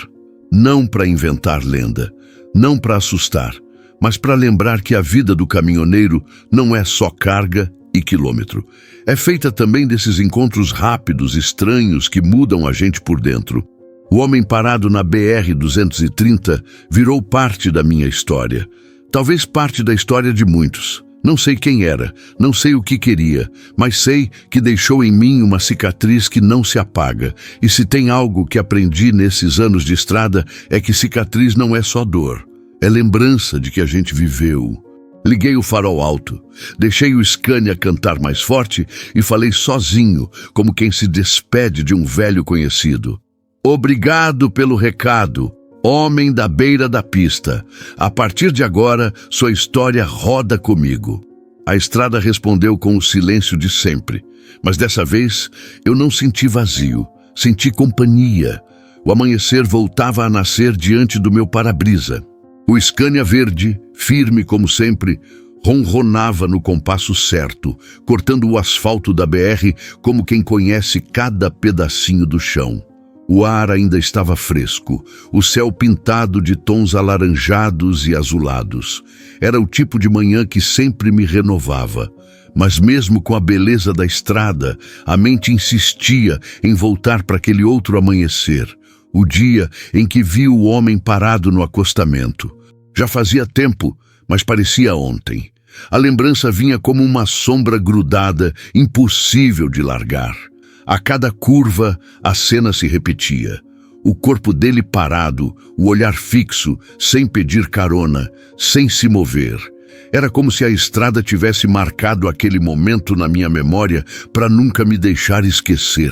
Não para inventar lenda, não para assustar, mas para lembrar que a vida do caminhoneiro não é só carga e quilômetro. É feita também desses encontros rápidos, estranhos, que mudam a gente por dentro. O homem parado na BR-230 virou parte da minha história. Talvez parte da história de muitos. Não sei quem era, não sei o que queria, mas sei que deixou em mim uma cicatriz que não se apaga. E se tem algo que aprendi nesses anos de estrada, é que cicatriz não é só dor. É lembrança de que a gente viveu. Liguei o farol alto, deixei o Scania cantar mais forte e falei sozinho, como quem se despede de um velho conhecido. Obrigado pelo recado, homem da beira da pista. A partir de agora, sua história roda comigo. A estrada respondeu com o silêncio de sempre, mas dessa vez eu não senti vazio, senti companhia. O amanhecer voltava a nascer diante do meu para-brisa. O Scania verde, firme como sempre, ronronava no compasso certo, cortando o asfalto da BR como quem conhece cada pedacinho do chão. O ar ainda estava fresco, o céu pintado de tons alaranjados e azulados. Era o tipo de manhã que sempre me renovava. Mas mesmo com a beleza da estrada, a mente insistia em voltar para aquele outro amanhecer, o dia em que vi o homem parado no acostamento. Já fazia tempo, mas parecia ontem. A lembrança vinha como uma sombra grudada, impossível de largar. A cada curva, a cena se repetia. O corpo dele parado, o olhar fixo, sem pedir carona, sem se mover. Era como se a estrada tivesse marcado aquele momento na minha memória para nunca me deixar esquecer.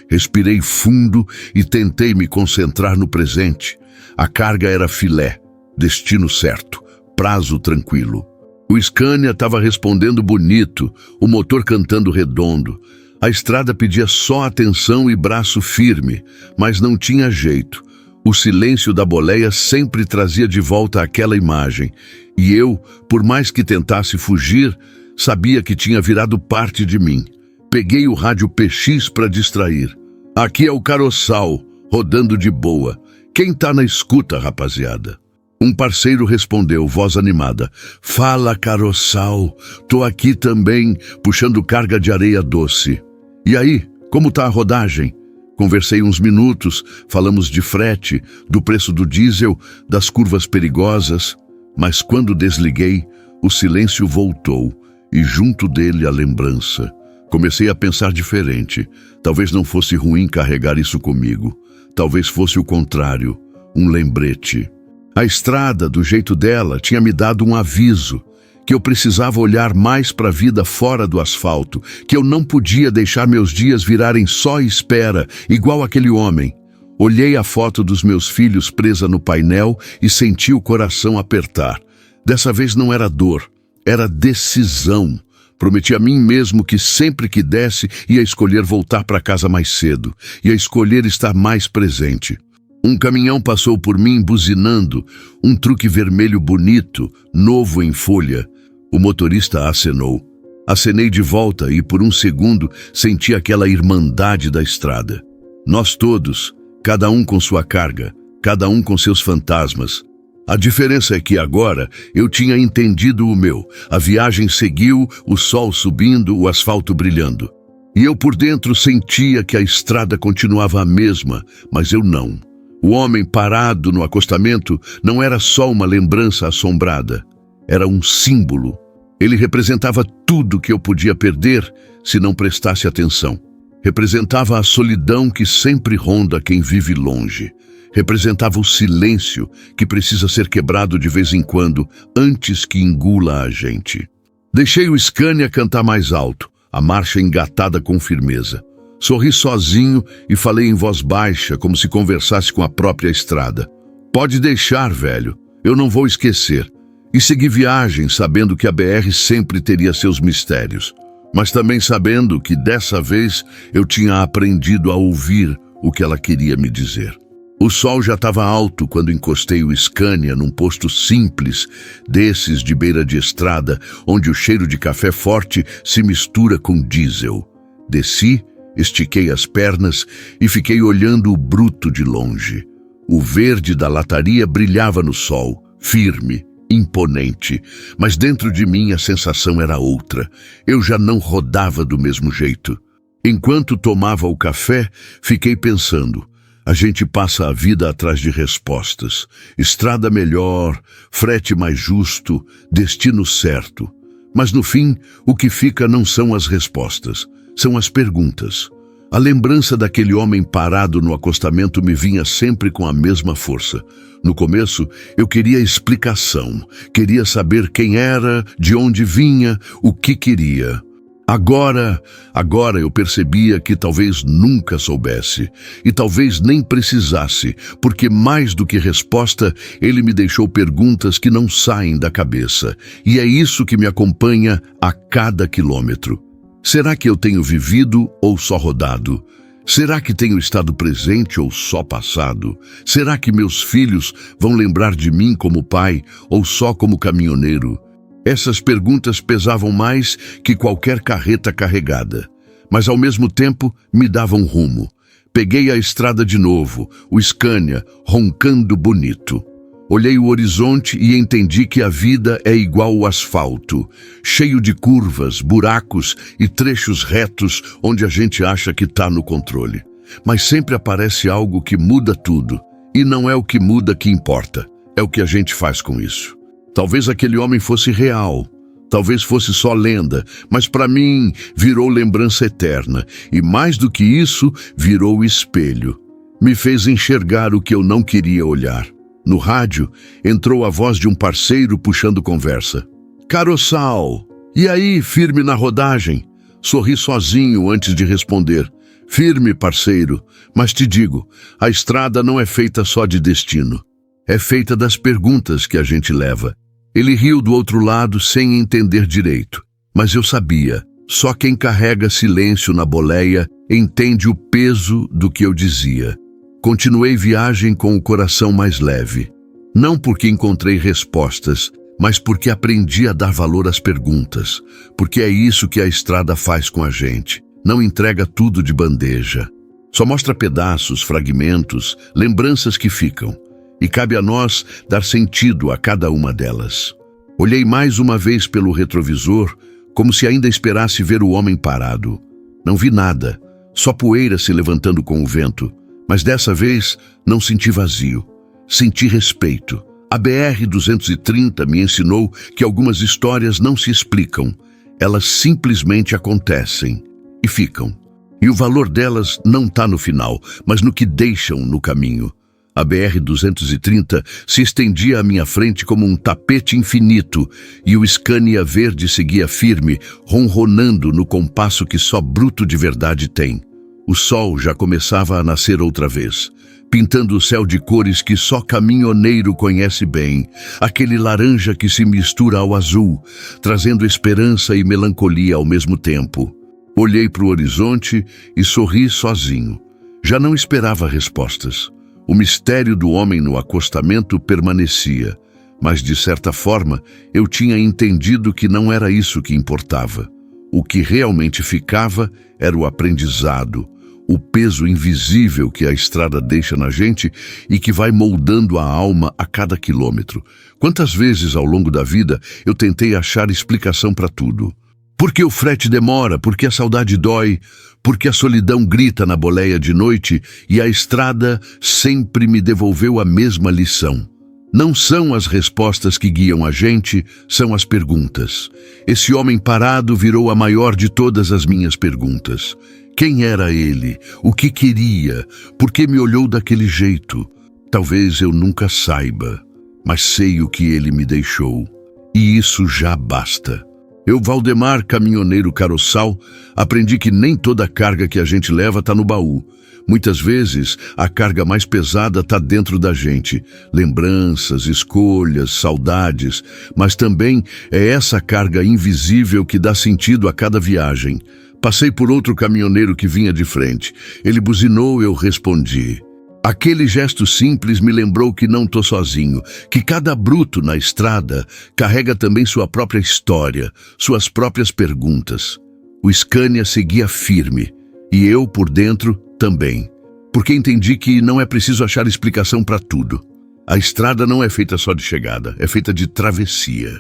Respirei fundo e tentei me concentrar no presente. A carga era filé, destino certo, prazo tranquilo. O Scania estava respondendo bonito, o motor cantando redondo. A estrada pedia só atenção e braço firme, mas não tinha jeito. O silêncio da boleia sempre trazia de volta aquela imagem. E eu, por mais que tentasse fugir, sabia que tinha virado parte de mim. Peguei o rádio PX para distrair. Aqui é o Caroçal, rodando de boa. Quem tá na escuta, rapaziada? Um parceiro respondeu, voz animada. Fala, Caroçal, tô aqui também, puxando carga de areia doce. E aí, como tá a rodagem? Conversei uns minutos, falamos de frete, do preço do diesel, das curvas perigosas. Mas quando desliguei, o silêncio voltou e junto dele a lembrança. Comecei a pensar diferente. Talvez não fosse ruim carregar isso comigo. Talvez fosse o contrário, um lembrete. A estrada, do jeito dela, tinha me dado um aviso, que eu precisava olhar mais para a vida fora do asfalto, que eu não podia deixar meus dias virarem só espera, igual aquele homem. Olhei a foto dos meus filhos presa no painel e senti o coração apertar. Dessa vez não era dor, era decisão. Prometi a mim mesmo que sempre que desse ia escolher voltar para casa mais cedo, ia escolher estar mais presente. Um caminhão passou por mim buzinando, um truque vermelho bonito, novo em folha. O motorista acenou. Acenei de volta e por um segundo senti aquela irmandade da estrada. Nós todos, cada um com sua carga, cada um com seus fantasmas. A diferença é que agora eu tinha entendido o meu. A viagem seguiu, o sol subindo, o asfalto brilhando. E eu por dentro sentia que a estrada continuava a mesma, mas eu não. O homem parado no acostamento não era só uma lembrança assombrada. Era um símbolo. Ele representava tudo que eu podia perder se não prestasse atenção. Representava a solidão que sempre ronda quem vive longe. Representava o silêncio que precisa ser quebrado de vez em quando, antes que engula a gente. Deixei o Scania cantar mais alto, a marcha engatada com firmeza. Sorri sozinho e falei em voz baixa, como se conversasse com a própria estrada. Pode deixar, velho, eu não vou esquecer. E segui viagem, sabendo que a BR sempre teria seus mistérios, mas também sabendo que dessa vez eu tinha aprendido a ouvir o que ela queria me dizer. O sol já estava alto quando encostei o Scania num posto simples, desses de beira de estrada, onde o cheiro de café forte se mistura com diesel. Desci, estiquei as pernas e fiquei olhando o bruto de longe. O verde da lataria brilhava no sol, firme, imponente, mas dentro de mim a sensação era outra. Eu já não rodava do mesmo jeito. Enquanto tomava o café, fiquei pensando. A gente passa a vida atrás de respostas. Estrada melhor, frete mais justo, destino certo. Mas no fim, o que fica não são as respostas, são as perguntas. A lembrança daquele homem parado no acostamento me vinha sempre com a mesma força. No começo, eu queria explicação, queria saber quem era, de onde vinha, o que queria. Agora eu percebia que talvez nunca soubesse, e talvez nem precisasse, porque mais do que resposta, ele me deixou perguntas que não saem da cabeça, e é isso que me acompanha a cada quilômetro. Será que eu tenho vivido ou só rodado? Será que tenho estado presente ou só passado? Será que meus filhos vão lembrar de mim como pai ou só como caminhoneiro? Essas perguntas pesavam mais que qualquer carreta carregada, mas ao mesmo tempo me davam rumo. Peguei a estrada de novo, o Scania, roncando bonito. Olhei o horizonte e entendi que a vida é igual ao asfalto, cheio de curvas, buracos e trechos retos onde a gente acha que está no controle. Mas sempre aparece algo que muda tudo, e não é o que muda que importa, é o que a gente faz com isso. Talvez aquele homem fosse real, talvez fosse só lenda, mas para mim virou lembrança eterna, e mais do que isso, virou espelho. Me fez enxergar o que eu não queria olhar. No rádio, entrou a voz de um parceiro puxando conversa. Caroçal, e aí, firme na rodagem? Sorri sozinho antes de responder. Firme, parceiro, mas te digo, a estrada não é feita só de destino. É feita das perguntas que a gente leva. Ele riu do outro lado sem entender direito, mas eu sabia, só quem carrega silêncio na boleia entende o peso do que eu dizia. Continuei viagem com o coração mais leve. Não porque encontrei respostas, mas porque aprendi a dar valor às perguntas. Porque é isso que a estrada faz com a gente. Não entrega tudo de bandeja. Só mostra pedaços, fragmentos, lembranças que ficam. E cabe a nós dar sentido a cada uma delas. Olhei mais uma vez pelo retrovisor, como se ainda esperasse ver o homem parado. Não vi nada, só poeira se levantando com o vento. Mas dessa vez não senti vazio, senti respeito. A BR-230 me ensinou que algumas histórias não se explicam, elas simplesmente acontecem e ficam. E o valor delas não está no final, mas no que deixam no caminho. A BR-230 se estendia à minha frente como um tapete infinito e o Scania verde seguia firme, ronronando no compasso que só bruto de verdade tem. O sol já começava a nascer outra vez, pintando o céu de cores que só caminhoneiro conhece bem, aquele laranja que se mistura ao azul, trazendo esperança e melancolia ao mesmo tempo. Olhei para o horizonte e sorri sozinho. Já não esperava respostas. O mistério do homem no acostamento permanecia, mas de certa forma eu tinha entendido que não era isso que importava. O que realmente ficava era o aprendizado, o peso invisível que a estrada deixa na gente e que vai moldando a alma a cada quilômetro. Quantas vezes ao longo da vida eu tentei achar explicação para tudo? Por que o frete demora? Por que a saudade dói? Por que a solidão grita na boleia de noite? E a estrada sempre me devolveu a mesma lição. Não são as respostas que guiam a gente, são as perguntas. Esse homem parado virou a maior de todas as minhas perguntas. Quem era ele? O que queria? Por que me olhou daquele jeito? Talvez eu nunca saiba, mas sei o que ele me deixou. E isso já basta. Eu, Valdemar, caminhoneiro caroçal, aprendi que nem toda carga que a gente leva está no baú. Muitas vezes, a carga mais pesada está dentro da gente. Lembranças, escolhas, saudades. Mas também é essa carga invisível que dá sentido a cada viagem. Passei por outro caminhoneiro que vinha de frente. Ele buzinou, eu respondi. Aquele gesto simples me lembrou que não estou sozinho, que cada bruto na estrada carrega também sua própria história, suas próprias perguntas. O Scania seguia firme, e eu, por dentro, também. Porque entendi que não é preciso achar explicação para tudo. A estrada não é feita só de chegada, é feita de travessia.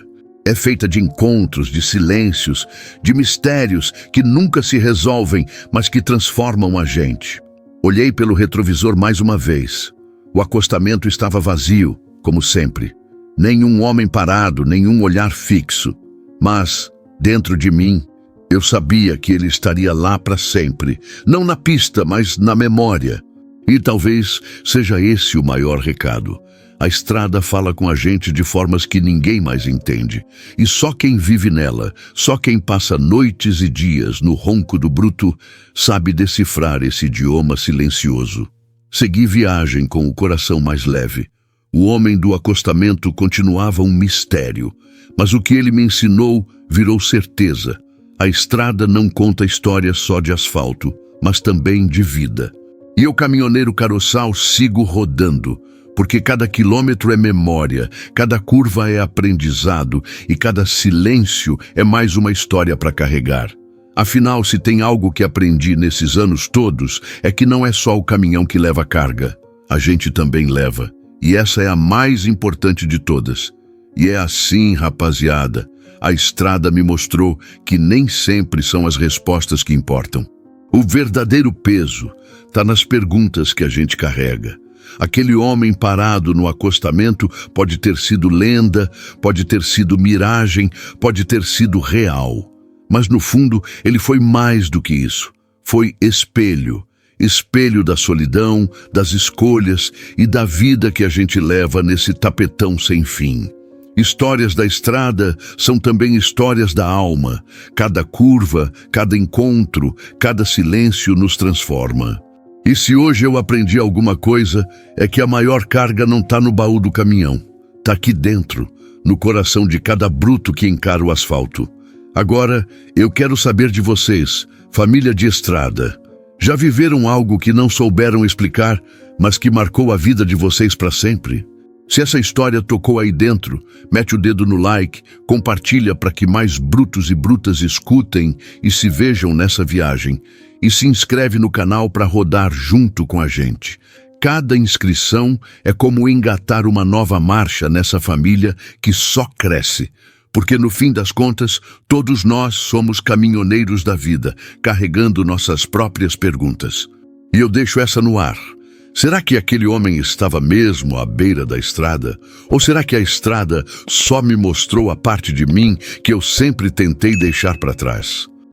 É feita de encontros, de silêncios, de mistérios que nunca se resolvem, mas que transformam a gente. Olhei pelo retrovisor mais uma vez. O acostamento estava vazio, como sempre. Nenhum homem parado, nenhum olhar fixo. Mas, dentro de mim, eu sabia que ele estaria lá para sempre. Não na pista, mas na memória. E talvez seja esse o maior recado. A estrada fala com a gente de formas que ninguém mais entende. E só quem vive nela, só quem passa noites e dias no ronco do bruto, sabe decifrar esse idioma silencioso. Segui viagem com o coração mais leve. O homem do acostamento continuava um mistério, mas o que ele me ensinou virou certeza. A estrada não conta histórias só de asfalto, mas também de vida. E eu, caminhoneiro caroçal, sigo rodando, porque cada quilômetro é memória, cada curva é aprendizado e cada silêncio é mais uma história para carregar. Afinal, se tem algo que aprendi nesses anos todos, é que não é só o caminhão que leva carga. A gente também leva. E essa é a mais importante de todas. E é assim, rapaziada, a estrada me mostrou que nem sempre são as respostas que importam. O verdadeiro peso está nas perguntas que a gente carrega. Aquele homem parado no acostamento pode ter sido lenda, pode ter sido miragem, pode ter sido real. Mas no fundo, ele foi mais do que isso. Foi espelho. Espelho da solidão, das escolhas e da vida que a gente leva nesse tapetão sem fim. Histórias da estrada são também histórias da alma. Cada curva, cada encontro, cada silêncio nos transforma. E se hoje eu aprendi alguma coisa, é que a maior carga não está no baú do caminhão. Está aqui dentro, no coração de cada bruto que encara o asfalto. Agora, eu quero saber de vocês, família de estrada. Já viveram algo que não souberam explicar, mas que marcou a vida de vocês para sempre? Se essa história tocou aí dentro, mete o dedo no like, compartilha para que mais brutos e brutas escutem e se vejam nessa viagem. E se inscreve no canal para rodar junto com a gente. Cada inscrição é como engatar uma nova marcha nessa família que só cresce. Porque no fim das contas, todos nós somos caminhoneiros da vida, carregando nossas próprias perguntas. E eu deixo essa no ar. Será que aquele homem estava mesmo à beira da estrada? Ou será que a estrada só me mostrou a parte de mim que eu sempre tentei deixar para trás?